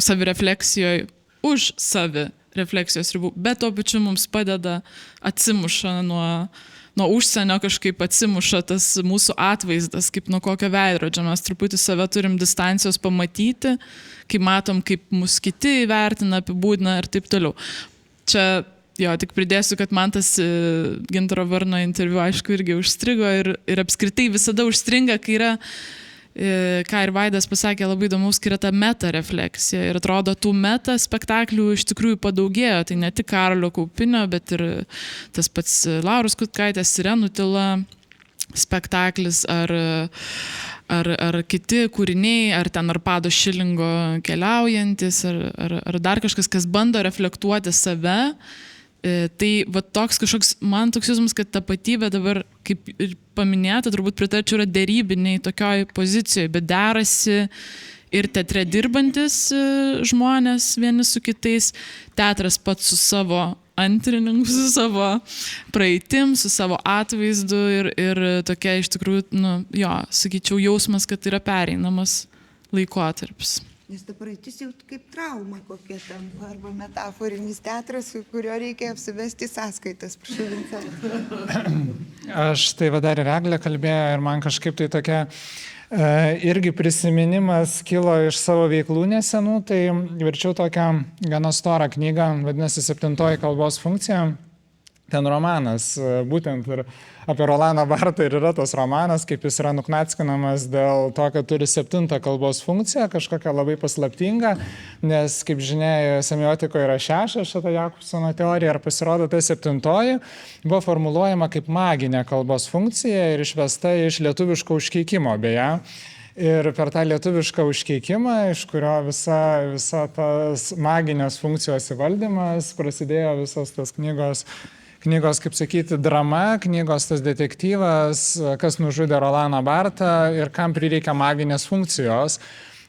savirefleksijoje už savirefleksijos ribų, bet tuo pačiu mums padeda atsimuša nuo užsienio, kažkaip atsimuša tas mūsų atvaizdas, kaip nuo kokio veidrodžio. Mes truputį save turim distancijos pamatyti, kai matom, kaip mus kiti įvertina, apibūdina ir taip toliau. Čia tik pridėsiu, kad man tas Gintaro Varno interviu, aišku, irgi užstrigo ir apskritai visada užstringa, kai yra, ką ir Vaidas pasakė, labai įdomus, kai yra ta meta refleksija. Ir atrodo, tų meta spektaklių iš tikrųjų padaugėjo. Tai ne tik Karolio Kaupinio, bet ir tas pats Lauros Kutkaitės Sirenų tyla spektaklis ar kiti kūriniai, ar ten Arpado Šilingo Keliaujantis, ar dar kažkas, kas bando reflektuoti save. Tai va toks kažkoks, man toks jausmas, kad tapatybė dabar, kaip ir paminėta, turbūt pritarčiau, yra derybiniai tokioj pozicijoje, bet derasi ir teatre dirbantis žmonės vieni su kitais, teatras pats su savo antrininku, su savo praeitim, su savo atvaizdu ir tokia iš tikrųjų, sakyčiau, jausmas, kad yra pereinamas laikotarpis. Nes ta praeitis jau kaip trauma kokia tampa, arba metaforinis teatras, su kurio reikia apsivesti sąskaitas. Prašau, Vincentą. Aš tai dar ir Eglė kalbėjo ir man kažkaip tai tokia irgi prisiminimas kilo iš savo veiklų nesenų, tai verčiau tokią gana storą knygą, vadinasi 7 kalbos funkcija. Ten romanas, būtent ir apie Rolaną Bartą ir yra tas romanas, kaip jis yra nuknackinamas dėl to, kad turi 7 kalbos funkciją, kažkokią labai paslaptingą, nes, kaip žinia, semiotikoje yra 6, šitą Jakobsono teorija, ir pasirodo ta 7 buvo formuluojama kaip maginė kalbos funkcija ir išvesta iš lietuviško užkeikimo, beje. Ir per tą lietuvišką užkeikimą, iš kurio visa tas maginės funkcijos įvaldymas, prasidėjo visos tas knygos, kaip sakyti, drama, knygos tas detektyvas, kas nužudė Rolaną Bartą ir kam prireikia maginės funkcijos.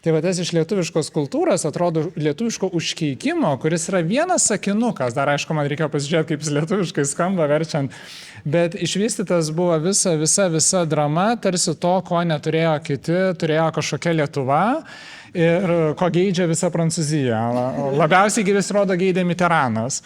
Tai tas iš lietuviškos kultūros, atrodo, lietuviško užkeikimo, kuris yra vienas sakinukas, dar aišku, man reikėjo pasižiūrėti, kaip jis lietuviškai skamba verčiant, bet išvystytas buvo visa drama, tarsi to, ko neturėjo kiti, turėjo kažkokia Lietuva ir ko geidžia visa Prancūzija. Labiausiai gyvis rodo geidė Mitteranas.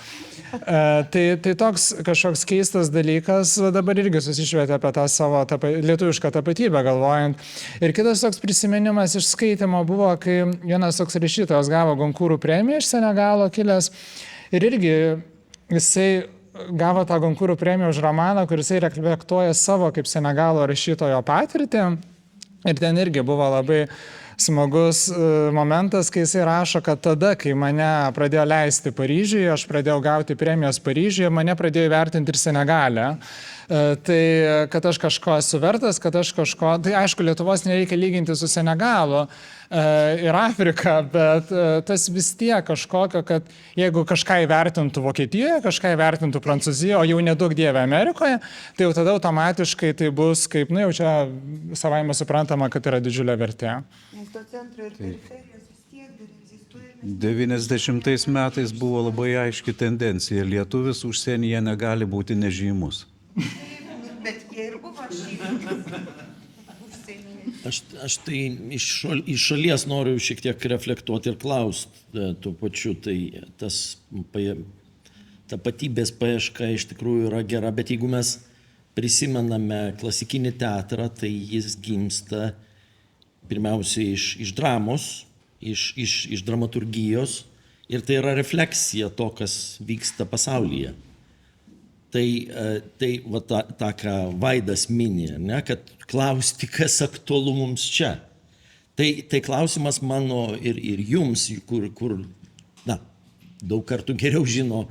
Tai toks kažkoks keistas dalykas dabar irgi susišvietė apie tą savo lietuvišką tapatybę galvojant. Ir kitas toks prisiminimas iš skaitimo buvo, kai vienas toks rašytojas gavo Gonkūrų premiją iš Senegalo kilęs ir irgi jisai gavo tą Gonkūrų premiją už romaną, kur jisai reflektuoja savo kaip Senegalo rašytojo patirtį. Ir ten irgi buvo labai smagus momentas, kai jisai rašo, kad tada, kai mane pradėjo leisti Paryžiuje, aš pradėjau gauti premijas Paryžiuje, mane pradėjo vertinti ir Senegale. Tai, kad aš kažko esu vertas, kad aš kažko... Tai aišku, Lietuvos nereikia lyginti su Senegalu ir Afrika, bet tas vis tiek kažkokio, kad jeigu kažką įvertintų Vokietijoje, kažką įvertintų Prancūzijoje, o jau nedaug dievė Amerikoje, tai jau tada automatiškai tai bus kaip, jau čia savaime suprantama, kad yra didžiulė vertė. Nes to centro ir periferijos vis tiek dar egzistuoja. 90 metais buvo labai aiški tendencija. Lietuvis užsienyje negali būti nežymus. Bet jie ir buvo žymus. Aš tai iš šalies noriu šiek tiek reflektuoti ir klausti tuo pačiu. Tai tas tapatybės paieška iš tikrųjų yra gera, bet jeigu mes prisimename klasikinį teatrą, tai jis gimsta pirmiausiai iš dramos, iš dramaturgijos ir tai yra refleksija to, kas vyksta pasaulyje. Tai va tą, ką Vaidas mini, ne, kad klausti, kas aktualu mums čia. Tai klausimas mano ir jums, kur daug kartų geriau žino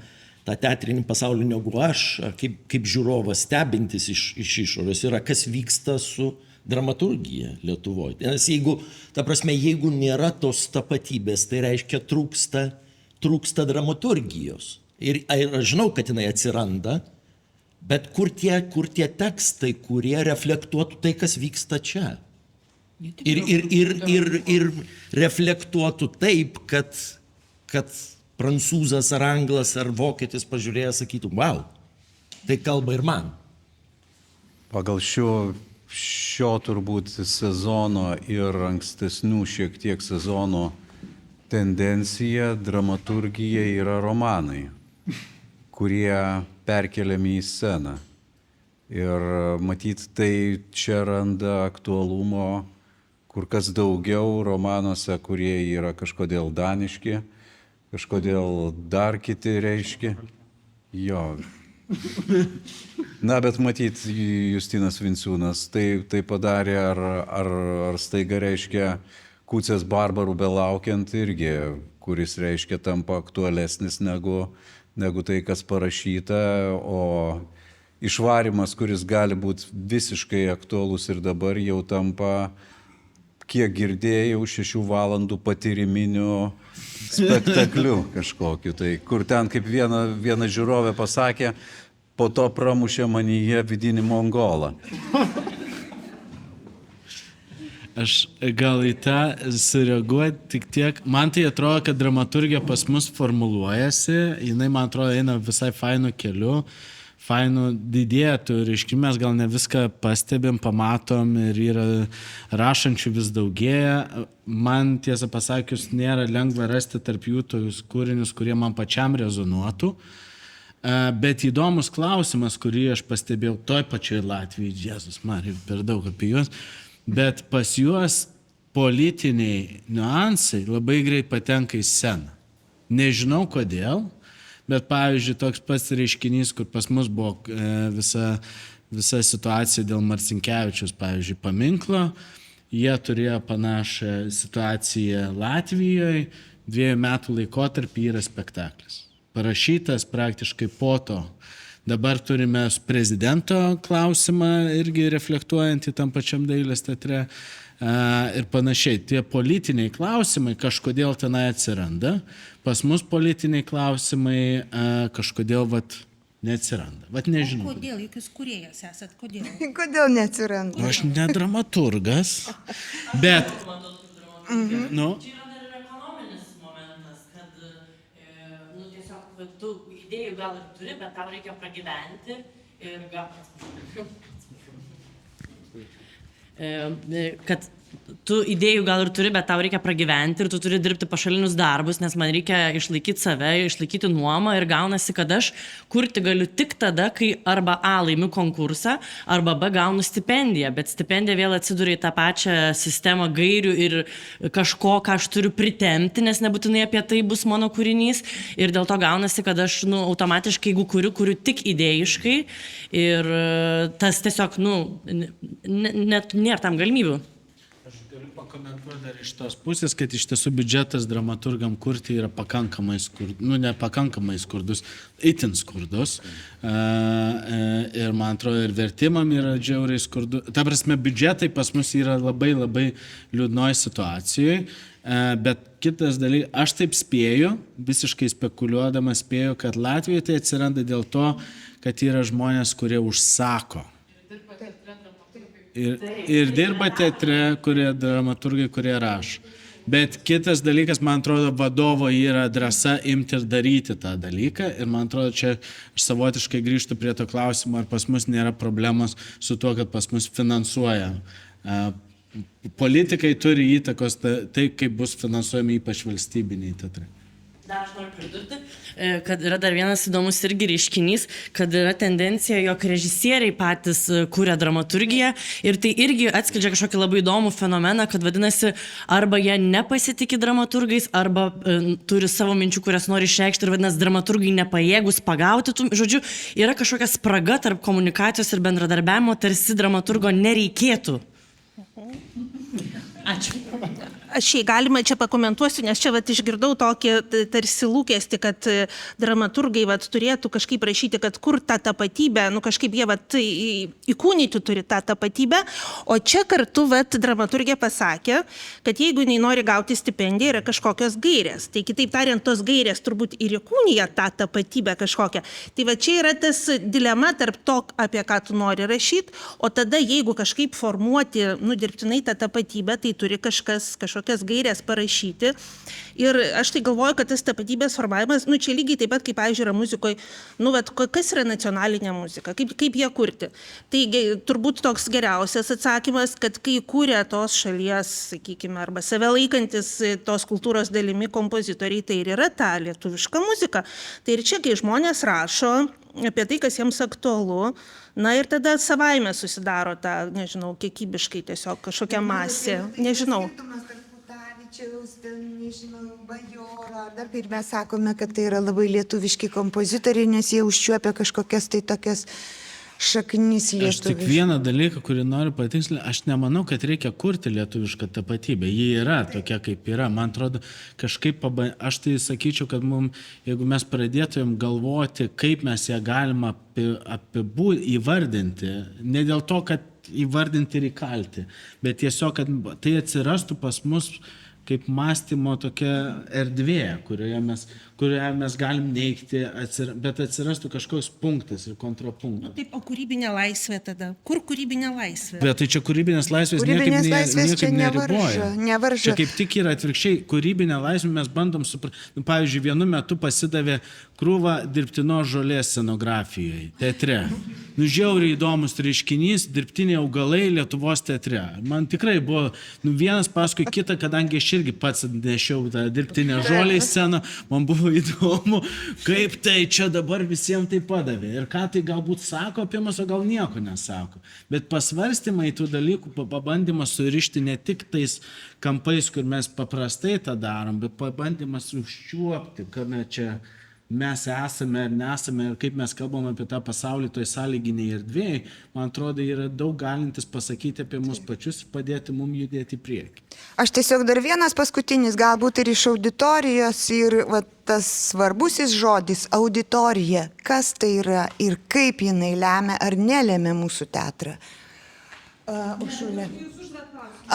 tą teatrinį pasaulį negu aš, kaip žiūrovas stebintis iš išorės, yra kas vyksta su dramaturgija Lietuvoje. Nes jeigu nėra tos tapatybės, tai reiškia trūksta dramaturgijos. Ir aš žinau, kad jinai atsiranda, bet kur tie tekstai, kurie reflektuotų tai, kas vyksta čia. Ir reflektuotų taip, kad prancūzas ar anglas ar vokietis pažiūrėjęs sakytų, wow, Tai kalba ir man. Pagal šio turbūt sezono ir ankstesnių šiek tiek sezono tendencija, dramaturgija yra romanai, kurie perkeliami į sceną. Ir matyt, tai čia randa aktualumo kur kas daugiau romanuose, kurie yra kažkodėl daniški, kažkodėl dar kiti reiškia. Jo. Na, bet matyt, Justinas Vinciūnas tai padarė, ar staiga reiškia Kūcės barbarų belaukiant irgi, kuris reiškia tampa aktualesnis negu tai, kas parašyta, o išvarimas, kuris gali būti visiškai aktualus ir dabar, jau tampa, kiek girdėjau, 6 valandų patyriminiu spektakliu kažkokiu. Tai kur ten, kaip viena žiūrovė pasakė, po to pramušė manyje vidinį mongolą. Aš gal į tą sureaguoti tik tiek. Man tai atrodo, kad dramaturgija pas mus formuluojasi, jinai, man atrodo, eina visai fainų kelių. Fainų didėja tų reiškinių, mes gal ne viską pastebim, pamatom ir yra rašančių vis daugėja. Man, tiesą pasakius, nėra lengva rasti tarp jų tokius kūrinius, kurie man pačiam rezonuotų. Bet įdomus klausimas, kurį aš pastebėjau toj pačioj Latvijai, Jėzus Marija, per daug apie juos, bet pas juos politiniai niuansai labai greit patenka į sceną. Nežinau kodėl. Bet, pavyzdžiui, toks pats reiškinys, kur pas mus buvo visa situacija dėl Marcinkevičiaus, pavyzdžiui, paminklo, jie turėjo panašią situaciją Latvijoje, 2 metų laikotarpį yra spektaklis. Parašytas praktiškai po to. Dabar turime prezidento klausimą, irgi reflektuojant į tam pačiam dailės teatre. Ir panašiai. Tie politiniai klausimai kažkodėl tenai atsiranda. Pas mus politiniai klausimai kažkodėl neatsiranda. Nežinau. Kodėl? Juk jūs kūrėjas esat, kodėl? Kodėl neatsiranda? Aš ne dramaturgas, bet... Nu, Čia yra dar ir ekonominis momentas, kad tiesiog tu idėjų gal ir turi, bet tau reikia pragyventi ir kad tu idėjų gal ir turi, bet tau reikia pragyventi ir tu turi dirbti pašalinius darbus, nes man reikia išlaikyti save, išlaikyti nuomą ir gaunasi, kad aš kurti galiu tik tada, kai arba A laimiu konkursą, arba B gaunu stipendiją, bet stipendija vėl atsiduria į tą pačią sistemą gairių ir kažko, ką aš turiu pritemti, nes nebūtinai apie tai bus mano kūrinys ir dėl to gaunasi, kad aš automatiškai, jeigu kuriu tik idėjiškai ir tas tiesiog, net nėra tam galimybių. Aš galiu pakomentuoti dar iš tos pusės, kad iš tiesų biudžetas dramaturgam kurti yra pakankamai skurdus, nepakankamai skurdus, itin skurdus. Ir man atrodo, ir vertimam yra džiauriai skurdus. Ta prasme, biudžetai pas mus yra labai labai liūdnoj situacijoje. Bet kitas dalykas, aš taip spėju, visiškai spekuliuodamas spėju, kad Latvijoje tai atsiranda dėl to, kad yra žmonės, kurie užsako. Ir dirba teatre, kurie dramaturgai, kurie rašo. Bet kitas dalykas, man atrodo, vadovo yra drąsa imti ir daryti tą dalyką. Ir man atrodo, čia aš savotiškai grįžtu prie to klausimo, ar pas mus nėra problemos su tuo, kad pas mus finansuoja. Politikai turi įtakos tai, kaip bus finansuojami ypač valstybiniai teatrai. Dar aš noriu pridurti, kad yra dar vienas įdomus irgi reiškinys, kad yra tendencija, jog režisieriai patys kūrė dramaturgiją ir tai irgi atskleidžia kažkokį labai įdomų fenomeną, kad vadinasi, arba jie nepasitikė dramaturgais, arba turi savo minčių, kurias nori išreikšti ir vadinasi, dramaturgai nepajėgus pagauti. Žodžiu, yra kažkokia spraga tarp komunikacijos ir bendradarbiavimo, tarsi dramaturgo nereikėtų. Ačiū. Aš jei galima čia pakomentuosiu, nes čia išgirdau tokį tarsi lūkestį, kad dramaturgai turėtų kažkaip rašyti, kad kur tą tapatybę, kažkaip jie įkūnyti turi tą tapatybę, o čia kartu dramaturgė pasakė, kad jeigu jinai nori gauti stipendiją, yra kažkokios gairės. Tai kitaip tariant, tos gairės turbūt ir įkūnija tą tapatybę kažkokią. Tai čia yra tas dilema tarp to, apie ką tu nori rašyti, o tada jeigu kažkaip formuoti, dirbtinai tą tapatybę, tai turi kažkokia kažkokias gairės parašyti. Ir aš tai galvoju, kad tas tapatybės formavimas, čia lygiai taip pat, kaip, pavyzdžiui, yra muzikoje, kas yra nacionalinė muzika, kaip jie kurti. Tai turbūt toks geriausias atsakymas, kad kai kūrė tos šalies, sakykime, arba save laikantis tos kultūros dalimi kompozitoriai, tai ir yra ta lietuviška muzika. Tai ir čia, kai žmonės rašo apie tai, kas jiems aktualu, ir tada savaime susidaro ta, nežinau, kiekybiškai tiesiog kažkokia masė, nežinau. Bajorą, dar ir mes sakome, kad tai yra labai lietuviški kompozitoriai, nes jie užčiuopia kažkokias tai tokias šaknis lietuviškas. Aš tik vieną dalyką, kurį noriu patikslinti, aš nemanau, kad reikia kurti lietuvišką tapatybę. Ji yra tokia, kaip yra. Man atrodo, kažkaip, aš tai sakyčiau, kad jeigu mes pradėtumėm galvoti, kaip mes ją galima įvardinti, ne dėl to, kad įvardinti ir įkalti, bet tiesiog, kad tai atsirastų pas mus kaip mąstymo tokia erdvė, kurioje mes galim neigti, bet atsirastų kažkoks punktas ir kontrapunktas. Taip, o kūrybinė laisvė tada? Kur kūrybinė laisvė? Bet tai čia kūrybinės laisvės niekaip neriboja. Čia kaip tik yra atvirkščiai, kūrybinę laisvę mes bandom suprasti. Pavyzdžiui, vienu metu pasidavė krūva dirbtinos žolės scenografijoje, teatre. Žiauriai įdomus reiškinys, dirbtiniai augalai Lietuvos teatre. Man tikrai buvo vienas paskui kitą, kadangi aš irgi pats nešiau tą dirbtinę žolę į sceną, man buvo įdomu, kaip tai čia dabar visiems tai padavė. Ir ką tai galbūt sako apie mus, o gal nieko nesako. Bet pasvarstymai tų dalykų, pabandymas surišti ne tik tais kampais, kur mes paprastai tą darom, bet pabandymas užčiuopti, kame čia mes esame ar nesame ir kaip mes kalbam apie tą pasaulį toj sąlyginiai erdvėjai, man atrodo, yra daug galintis pasakyti apie mus pačius ir padėti mums judėti į priekį. Aš tiesiog dar vienas paskutinis, galbūt ir iš auditorijos ir tas svarbusis žodis auditorija, kas tai yra ir kaip jinai lemia ar nelemia mūsų teatrą.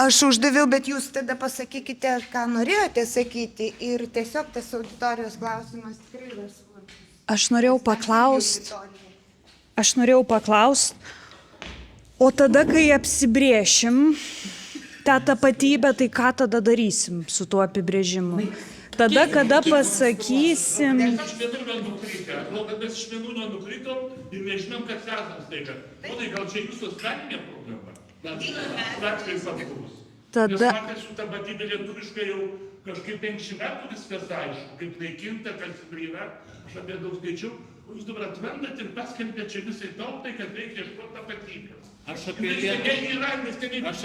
Aš uždaviau, bet jūs tada pasakykite, ką norėjote sakyti ir tiesiog tas auditorijos klausimas tikrai yra svarbus. Aš norėjau paklaust, o tada, kai apsibrėšim tą tapatybę, tai ką tada darysim su tuo apibrėžimu? Tada, kada pasakysim... Aš vienur nukrytė, atrodo, kad mes iš vienur nukrytom ir nežinom, kad esam staiga. Ponai, gal čia jūsų asmeninė problema? Praktikai pabūs. Nes man su tapatybė lietuviškai jau kažkaip 50 metų viskas aišku, kaip naikinta, kas yra, aš apie daug skaičiau, o jūs dabar atrandat ir paskelbėt čia visai tautai, kad reikia ieškoti tapatybės. Aš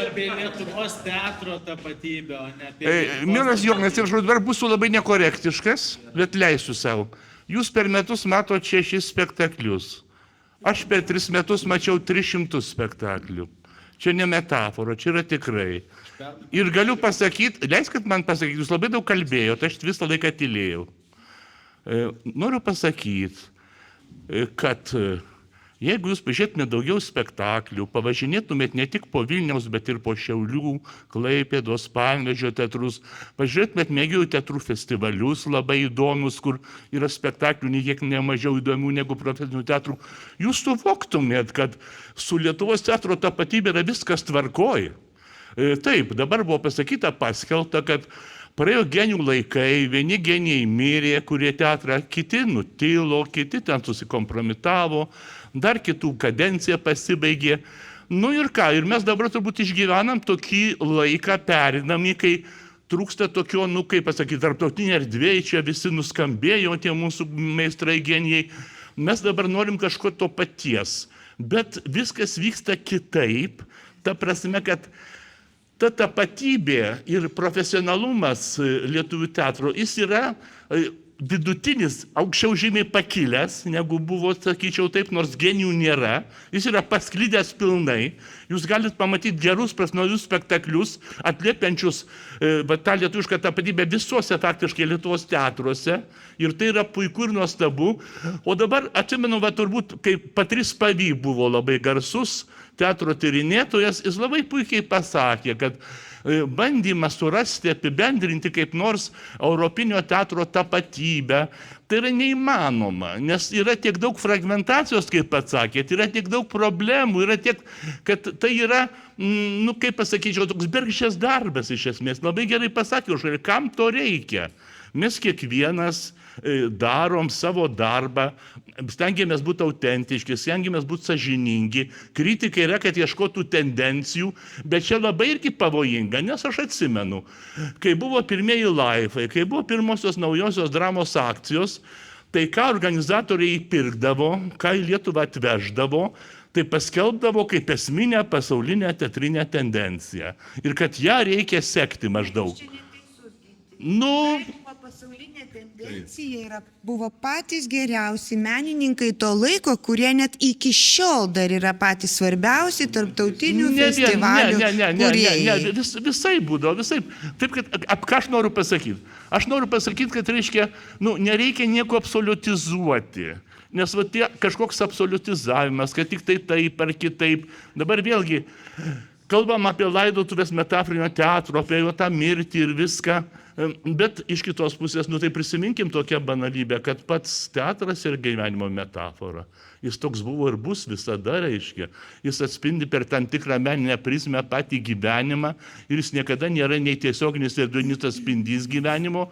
apie Lietuvos teatro tapatybę, o ne apie... Mielas Jonas, ir dabar būsiu labai nekorektiškas, bet leisiu savo. Jūs per metus matot 6 spektaklius. Aš per 3 metus mačiau 300 spektaklių. Čia ne metafora, čia yra tikrai. Ir galiu pasakyti, leiskit man pasakyti, jūs labai daug kalbėjote, aš visą laiką tylėjau. Noriu pasakyti, kad jeigu jūs pažiūrėtumėte daugiau spektaklių, pavažinėtumėte ne tik po Vilniaus, bet ir po Šiaulių, Klaipėdos, Panevėžio teatrus, pažiūrėtumėte mėgėjų teatrų festivalius labai įdomus, kur yra spektaklių niekiek nemažiau įdomių negu profesinių teatrų, jūs suvoktumėt, kad su Lietuvos teatro tapatybė yra viskas tvarkoj. Taip, dabar buvo pasakyta, paskelbta, kad praėjo genijų laikai, vieni genijai mirė, kurie teatrą, kiti nutilo, kiti ten susikompromitavo, dar kitų kadencija pasibaigė. Nu ir ką, ir mes dabar turbūt išgyvenam tokį laiką perinamį, kai trūksta tokio, kaip pasakyti, tarptautinė erdvė, čia visi nuskambėjo, tie mūsų meistrai genijai. Mes dabar norim kažko to paties, bet viskas vyksta kitaip, ta prasme, kad ta tapatybė ir profesionalumas lietuvių teatro, jis yra vidutinis, aukščiau žymiai pakilęs, negu buvo, sakyčiau taip, nors genijų nėra. Jis yra pasklydęs pilnai. Jūs galite pamatyti gerus profesionalius spektaklius, atliepiančius tą lietuvišką tapatybę visuose faktiškai Lietuvos teatruose. Ir tai yra puiku ir nuostabu. O dabar atsimenu, turbūt, kai Patrys Pavy buvo labai garsus teatro tyrinėtojas, jis labai puikiai pasakė, kad bandymas surasti, apibendrinti kaip nors europinio teatro tapatybę, tapatybę. Tai yra neįmanoma, nes yra tiek daug fragmentacijos, kaip pats sakėt, yra tiek daug problemų, yra tiek, kad tai yra, kaip pasakyčiau, toks bergždžias darbas iš esmės. Labai gerai pasakė, kam to reikia. Mes kiekvienas darom savo darbą, stengiamės būti autentiški, stengiamės būti sąžiningi. Kritika yra, kad ieškotų tendencijų, bet čia labai irgi pavojinga, nes aš atsimenu, kai buvo pirmieji laifai, kai buvo pirmosios naujosios dramos akcijos, tai ką organizatoriai pirkdavo, ką į Lietuvą atveždavo, tai paskelbdavo kaip esminę pasaulinę teatrinę tendenciją. Ir kad ją reikia sekti maždaug. Pasaulinė tendencija buvo patys geriausi menininkai to laiko, kurie net iki šiol dar yra patys svarbiausi tarptautinių festivalių kūrėjai. Visai būdavo, visai. Taip, kad ką aš noriu pasakyti? Aš noriu pasakyti, kad reiškia, nereikia nieko absoliutizuoti. Nes kažkoks absoliutizavimas, kad tik tai taip ar kitaip. Dabar vėlgi, kalbam apie laidotuvės metaforinio teatro, apie jo tą mirtį ir viską. Bet iš kitos pusės, tai prisiminkim tokią banalybę, kad pats teatras yra gyvenimo metafora. Jis toks buvo ir bus visada, reiškia. Jis atspindi per tam tikrą meninę prizmę patį gyvenimą ir jis niekada nėra nei tiesioginis ir duonis atspindys gyvenimo.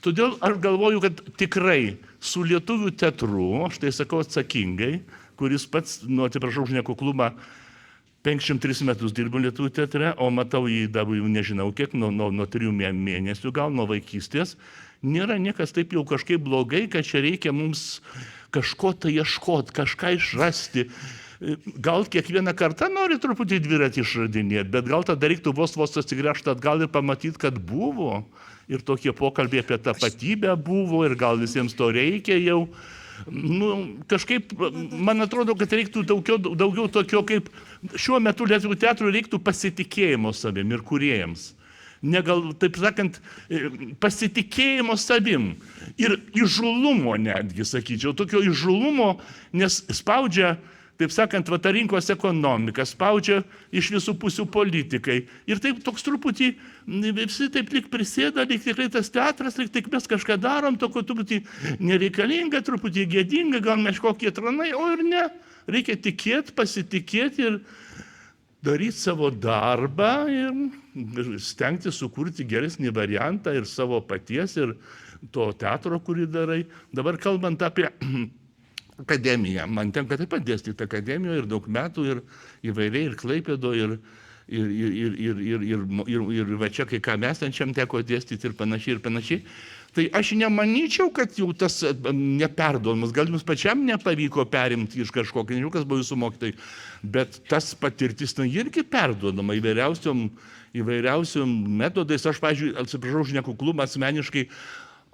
Todėl aš galvoju, kad tikrai su lietuvių teatru, aš tai sakau atsakingai, kuris pats, atsiprašau už nekuklumą, 53 metus dirbu Lietuvių teatre, o matau jį dabar jau nežinau kiek, nuo 3 mėnesių gal, nuo vaikystės. Nėra niekas taip jau kažkaip blogai, kad čia reikia mums kažko tai ieškoti, kažką išrasti. Gal kiekvieną kartą nori truputį dviratį išradinėti, bet gal tada reiktų vos atsigręžti atgal ir pamatyti, kad buvo. Ir tokie pokalbiai apie tapatybę buvo, ir gal visiems to reikia jau. Kažkaip, man atrodo, kad reiktų daugiau tokio, kaip šiuo metu Lietuvių teatrui reiktų pasitikėjimo savim ir kūrėjams. Negal, taip sakant, pasitikėjimo savim ir įžulumo netgi, sakyčiau, tokio įžulumo, nes spaudžia, taip sakant, ta rinkos ekonomika, spaudžia iš visų pusių politikai. Ir taip toks truputį, visi taip lyg prisėda, lyg tikrai tas teatras, lyg tik mes kažką darom, tokio truputį nereikalinga, truputį gėdinga, gal mes kokie tranai, o ir ne. Reikia tikėti, pasitikėti ir daryti savo darbą ir stengti sukurti geresnį variantą ir savo paties, ir to teatro, kurį darai. Dabar kalbant apie akademiją. Man tenka taip pat dėstyti akademijoje ir daug metų, ir įvairiai, ir Klaipėdoje, ir va čia, kai ką mes ten šiam teko dėstyti ir panašiai. Tai aš nemanyčiau, kad jau tas neperduodamas, gal jums pačiam nepavyko perimti iš kažkokio, nežinau, kas buvo jūsų mokytojai, bet tas patirtis irgi perduodama įvairiausiom metodais. Aš, pavyzdžiui, atsiprašau už nekuklumą asmeniškai,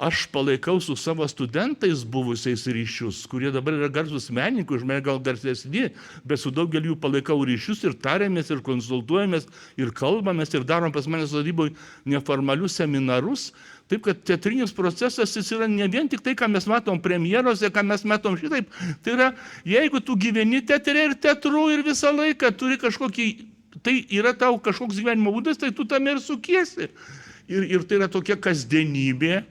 aš palaikau su savo studentais buvusiais ryšius, kurie dabar yra garsus menininkai, už mane gal garsesni, bet su daugeliu jų palaikau ryšius ir tarėmės, ir konsultuojamės, ir kalbamės, ir darom pas mane sodyboje neformalius seminarus. Taip, kad teatrinis procesas jis yra ne vien tik tai, ką mes matom premjerose, ką mes matom šitaip. Tai yra, jeigu tu gyveni teatre ir teatru ir visą laiką turi kažkokį, tai yra tau kažkoks gyvenimo būdas, tai tu tame ir sukiesi. Ir tai yra tokia kasdienybė,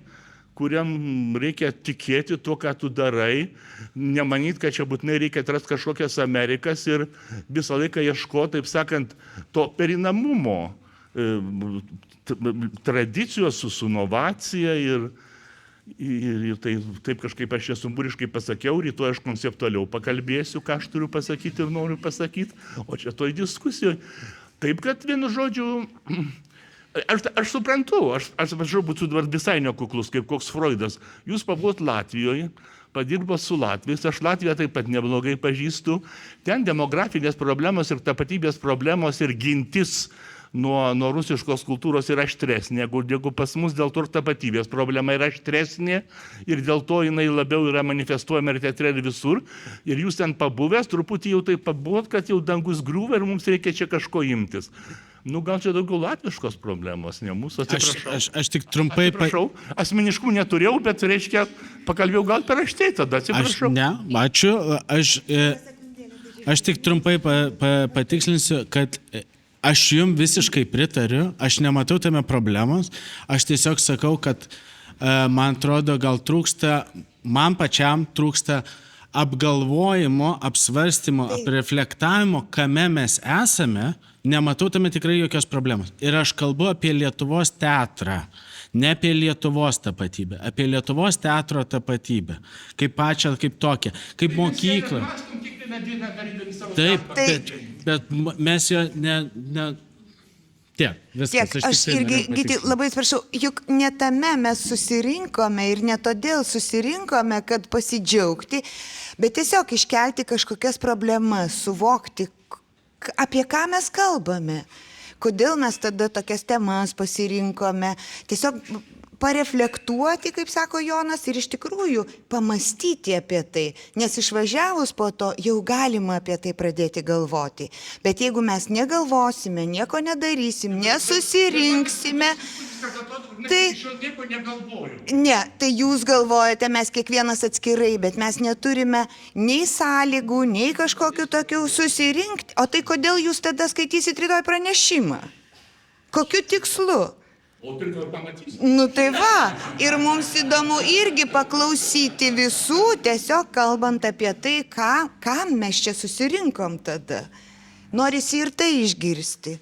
kuriam reikia tikėti tuo, ką tu darai, nemanyti, kad čia būtinai reikia atrasti kažkokias Amerikas ir visą laiką ieškoti, taip sakant, to perinamumo, tradicijos su inovacija ir tai, taip kažkaip aš čia sumbūriškai pasakiau, rytoj aš konceptualiau pakalbėsiu, ką aš turiu pasakyti ir noriu pasakyti, o čia toj diskusijoje. Taip, kad vienu žodžiu, aš suprantu, aš būsiu dabar visai nekuklus, kaip koks Freudas. Jūs pabuvot Latvijoje, padirbot su Latviais, aš Latviją taip pat neblogai pažįstu. Ten demografinės problemos ir tapatybės problemos ir gintis nuo rusiškos kultūros yra aštresnė, negu pas mus, dėl to ir tapatybės problema yra aštresnė ir dėl to jinai labiau yra manifestuojama ir teatre ir visur. Ir jūs ten pabuvęs, truputį jau taip pabuvot, kad jau dangus griūva ir mums reikia čia kažko imtis. Gal čia daugiau latviškos problemos, ne mūsų, atsiprašau. Aš tik trumpai... Atsiprašau, asmeniškų neturėjau, bet reiškia, pakalbėjau gal per aštai tada, atsiprašau. Ačiū. Aš tik trumpai patikslinsiu, kad aš jums visiškai pritariu, aš nematau tame problemos, aš tiesiog sakau, kad man atrodo, gal trūksta, man pačiam trūksta apgalvojimo, apsvarstymo, reflektavimo, kame mes esame, nematau tame tikrai jokios problemos. Ir aš kalbu apie Lietuvos teatrą, ne apie Lietuvos tapatybę, apie Lietuvos teatro tapatybę, kaip pačią, kaip tokią, kaip mokyklą. Taip, bet mes jo Tiek, aš irgi, Gyti, labai atsiprašau, juk ne tame mes susirinkome ir ne todėl susirinkome, kad pasidžiaugti, bet tiesiog iškelti kažkokias problemas, suvokti, apie ką mes kalbame, kodėl mes tada tokias temas pasirinkome, tiesiog pareflektuoti, kaip sako Jonas, ir iš tikrųjų pamastyti apie tai, nes išvažiavus po to jau galima apie tai pradėti galvoti. Bet jeigu mes negalvosime, nieko nedarysim, nesusirinksime, tai jūs galvojate, mes kiekvienas atskirai, bet mes neturime nei sąlygų, nei kažkokių tokių susirinkti. O tai kodėl jūs tada skaitysit rytoj pranešimą? Kokiu tikslu? Nu tai va, ir mums įdomu irgi paklausyti visų, tiesiog kalbant apie tai, kam mes čia susirinkom tada. Norisi ir tai išgirsti.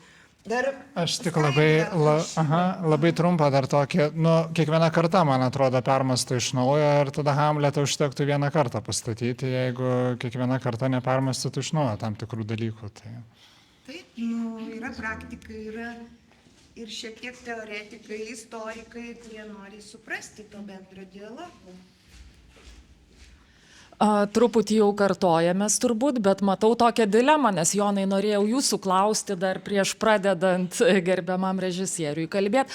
Aš tik labai trumpą dar tokį, kiekvieną kartą, man atrodo, permąstu iš naujo ir tada Hamletą užtektų vieną kartą pastatyti, jeigu kiekvieną kartą nepermąstytų iš naujo tam tikrų dalykų. Taip, yra praktika, yra ir šiek tiek teoretikai, istorikai, kurie nori suprasti to bendro dialogo. Truputį jau kartojamės turbūt, bet matau tokią dilemą, nes Jonai norėjau jūsų klausti dar prieš pradedant gerbiamam režisieriui kalbėti,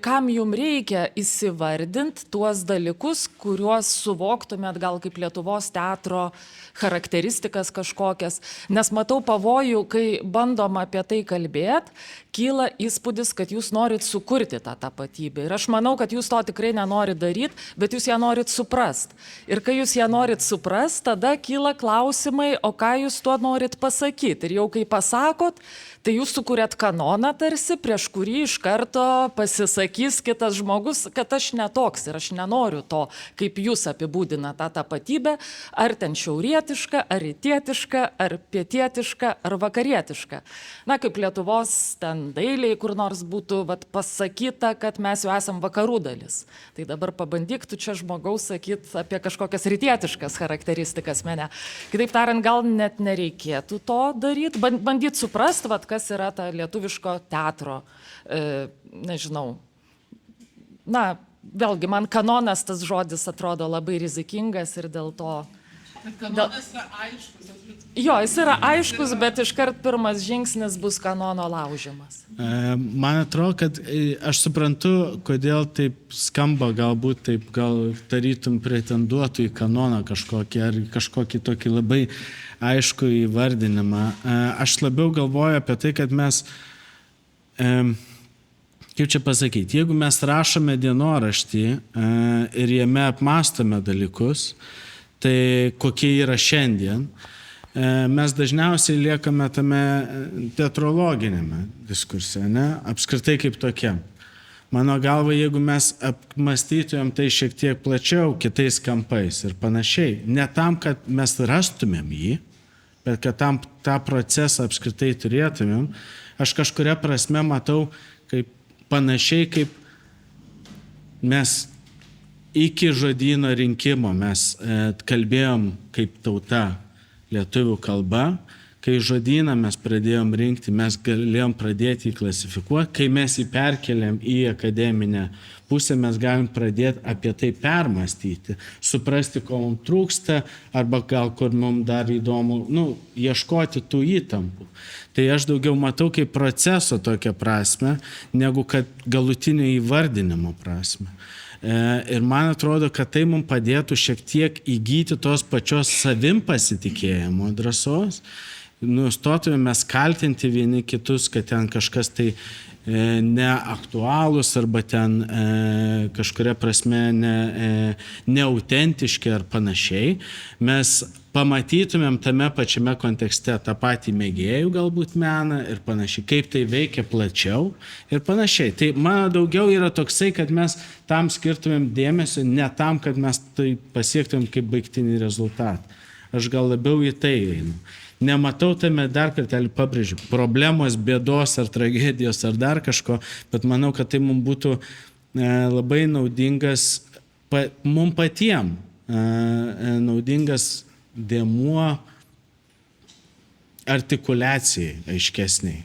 kam jums reikia įsivardinti tuos dalykus, kuriuos suvoktumėt gal kaip Lietuvos teatro charakteristikas kažkokias, nes matau pavojų, kai bandom apie tai kalbėti, kyla įspūdis, kad jūs norit sukurti tą tapatybę. Ir aš manau, kad jūs to tikrai nenorit daryti, bet jūs ją norit suprast. Ir kai jūs ją norit suprast, tada kyla klausimai, o ką jūs tuo norit pasakyti. Ir jau kai pasakot, tai jūs sukūrėt kanoną tarsi, prieš kurį iš karto pasisakys kitas žmogus, kad aš netoks ir aš nenoriu to, kaip jūs apibūdina tą tapatybę, ar ten šiaurietiška, ar rytietiška, ar pietietiška, ar vakarietiška. Na, kaip Lietuvos ten dailiai kur nors būtų pasakyta, kad mes jau esam vakarų dalis. Tai dabar pabandyk tu čia žmogaus sakyti apie kažkokias rytietiškas charakteristikas mene. Kitaip tariant, gal net nereikėtų to daryti, bandyti suprasti, kas yra ta lietuviško teatro, nežinau. Na, vėlgi, man kanonas tas žodis atrodo labai rizikingas ir dėl to... Kanonas yra aiškus. Jo, jis yra aiškus, bet iškart pirmas žingsnis bus kanono laužimas. Man atrodo, kad aš suprantu, kodėl taip skamba, galbūt taip, gal tarytum pretenduotų į kanoną kažkokį, ar kažkokį tokį labai aišku įvardinimą. Aš labiau galvoju apie tai, kad mes, kaip čia pasakyti, jeigu mes rašome dienoraštį ir jame apmastome dalykus, tai kokie yra šiandien, mes dažniausiai liekame tame teatrologinėme diskurse, ne? Apskritai kaip tokia. Mano galva, jeigu mes apmastytumėm tai šiek tiek plačiau, kitais kampais ir panašiai, ne tam, kad mes rastumėm jį, bet kad tą procesą apskritai turėtumėm, aš kažkuria prasme matau kaip panašiai, kaip mes iki žodyno rinkimo mes kalbėjom kaip tauta lietuvių kalba, kai žodyną mes pradėjom rinkti, mes galėjom pradėti jį klasifikuoti, kai mes jį perkeliam į akademinę pusę, mes galim pradėti apie tai permastyti, suprasti, ko mums trūksta, arba gal kur mums dar įdomu, ieškoti tų įtampų. Tai aš daugiau matau kaip proceso tokią prasme, negu kad galutinio įvardinimo prasme. Ir man atrodo, kad tai mums padėtų šiek tiek įgyti tos pačios savim pasitikėjimo, drąsos nustotume mes kaltinti vieni kitus, kad ten kažkas tai neaktualūs arba ten kažkuria prasme neautentiški ar panašiai, mes pamatytumėm tame pačiame kontekste tą patį mėgėjų galbūt meną ir panašiai, kaip tai veikia plačiau ir panašiai. Tai mano daugiau yra toksai, kad mes tam skirtumėm dėmesio, ne tam, kad mes tai pasiektumėm kaip baigtinį rezultatą. Aš gal labiau į tai einu. Nematau tame, dar kartelį pabrėžiu, problemos, bėdos ar tragedijos ar dar kažko, bet manau, kad tai mums būtų labai naudingas, mums patiem naudingas dėmuo artikuliacijai aiškesniai,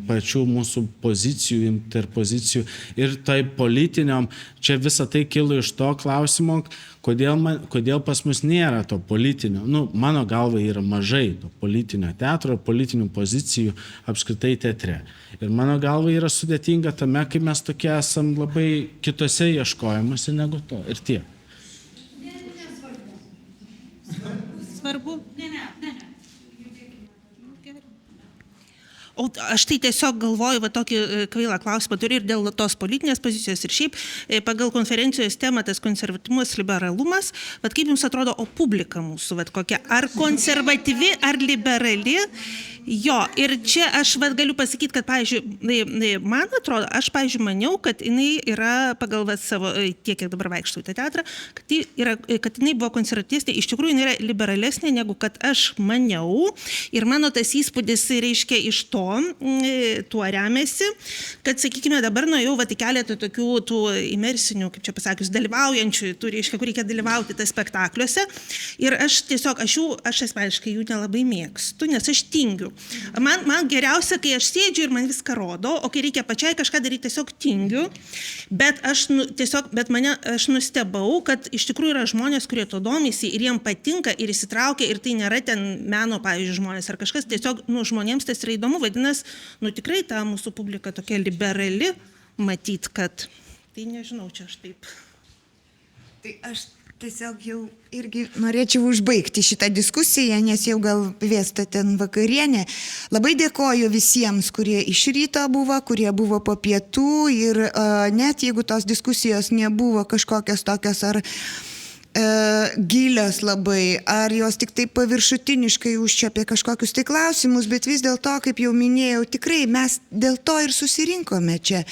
pačių mūsų pozicijų, interpozicijų ir tai politiniam, čia visa tai kilo iš to klausimo, kodėl pas mus nėra to politinio, mano galva yra mažai to politinio teatro, politinių pozicijų apskritai teatre. Ir mano galva yra sudėtinga tame, kai mes tokie esam labai kitose ieškojimuose negu to. Ir tiek. Svarbu? Ne. O aš tai tiesiog galvoju, tokį kvailą klausimą turiu ir dėl tos politinės pozicijos ir šiaip pagal konferencijos temą tas konservatyvumas, liberalumas, kaip jums atrodo, o publika mūsų, kokia, ar konservatyvi, ar liberali? Jo, ir čia aš galiu pasakyti, kad, pavyzdžiui, man atrodo, aš, pavyzdžiui, maniau, kad jinai yra pagal savo, tiek, kiek dabar vaikštau į tą teatrą, kad jinai buvo konservatyvesnė, iš tikrųjų jinai yra liberalesnė, negu kad aš maniau, ir mano tas įspūdis, reiškia, iš to, tuo remiasi, kad, sakykime, dabar nuėjau į keletą tokių tų imersinių, kaip čia pasakius, dalyvaujančių, reiškia, kur reikia dalyvauti tas spektakliuose, ir aš tiesiog, aš asmeniškai jų nelabai mėgstu, nes aš tingiu. Man geriausia, kai aš sėdžiu ir man viską rodo, o kai reikia pačiai kažką daryti, tiesiog tingiu, bet aš nustebau, kad iš tikrųjų yra žmonės, kurie to domisi ir jiem patinka ir įsitraukia ir tai nėra ten meno, pavyzdžiui, žmonės ar kažkas, tiesiog žmonėms tas yra įdomu, vadinasi, tikrai ta mūsų publika tokia liberali, matyt, kad, tai nežinau, čia aš taip. Tai aš tiesiog jau irgi norėčiau užbaigti šitą diskusiją, nes jau gal vėsta ten vakarienė. Labai dėkoju visiems, kurie iš ryto buvo, kurie buvo po pietų ir net jeigu tos diskusijos nebuvo kažkokios tokios ar gilios labai, ar jos tik taip paviršutiniškai užčiapė kažkokius tai klausimus, bet vis dėlto, kaip jau minėjau, tikrai mes dėl to ir susirinkome čia,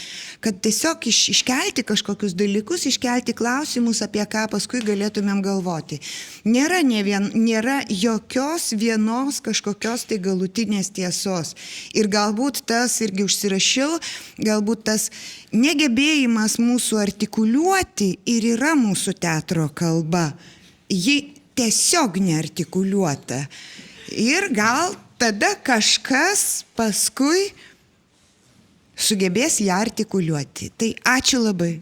kad tiesiog iškelti kažkokius dalykus, iškelti klausimus, apie ką paskui galėtumėm galvoti. Nėra jokios vienos kažkokios tai galutinės tiesos. Ir galbūt tas, irgi užsirašiau, galbūt tas negebėjimas mūsų artikuliuoti ir yra mūsų teatro kalba. Ji tiesiog neartikuliuota. Ir gal tada kažkas paskui sugebės ją artikuliuoti. Tai ačiū labai.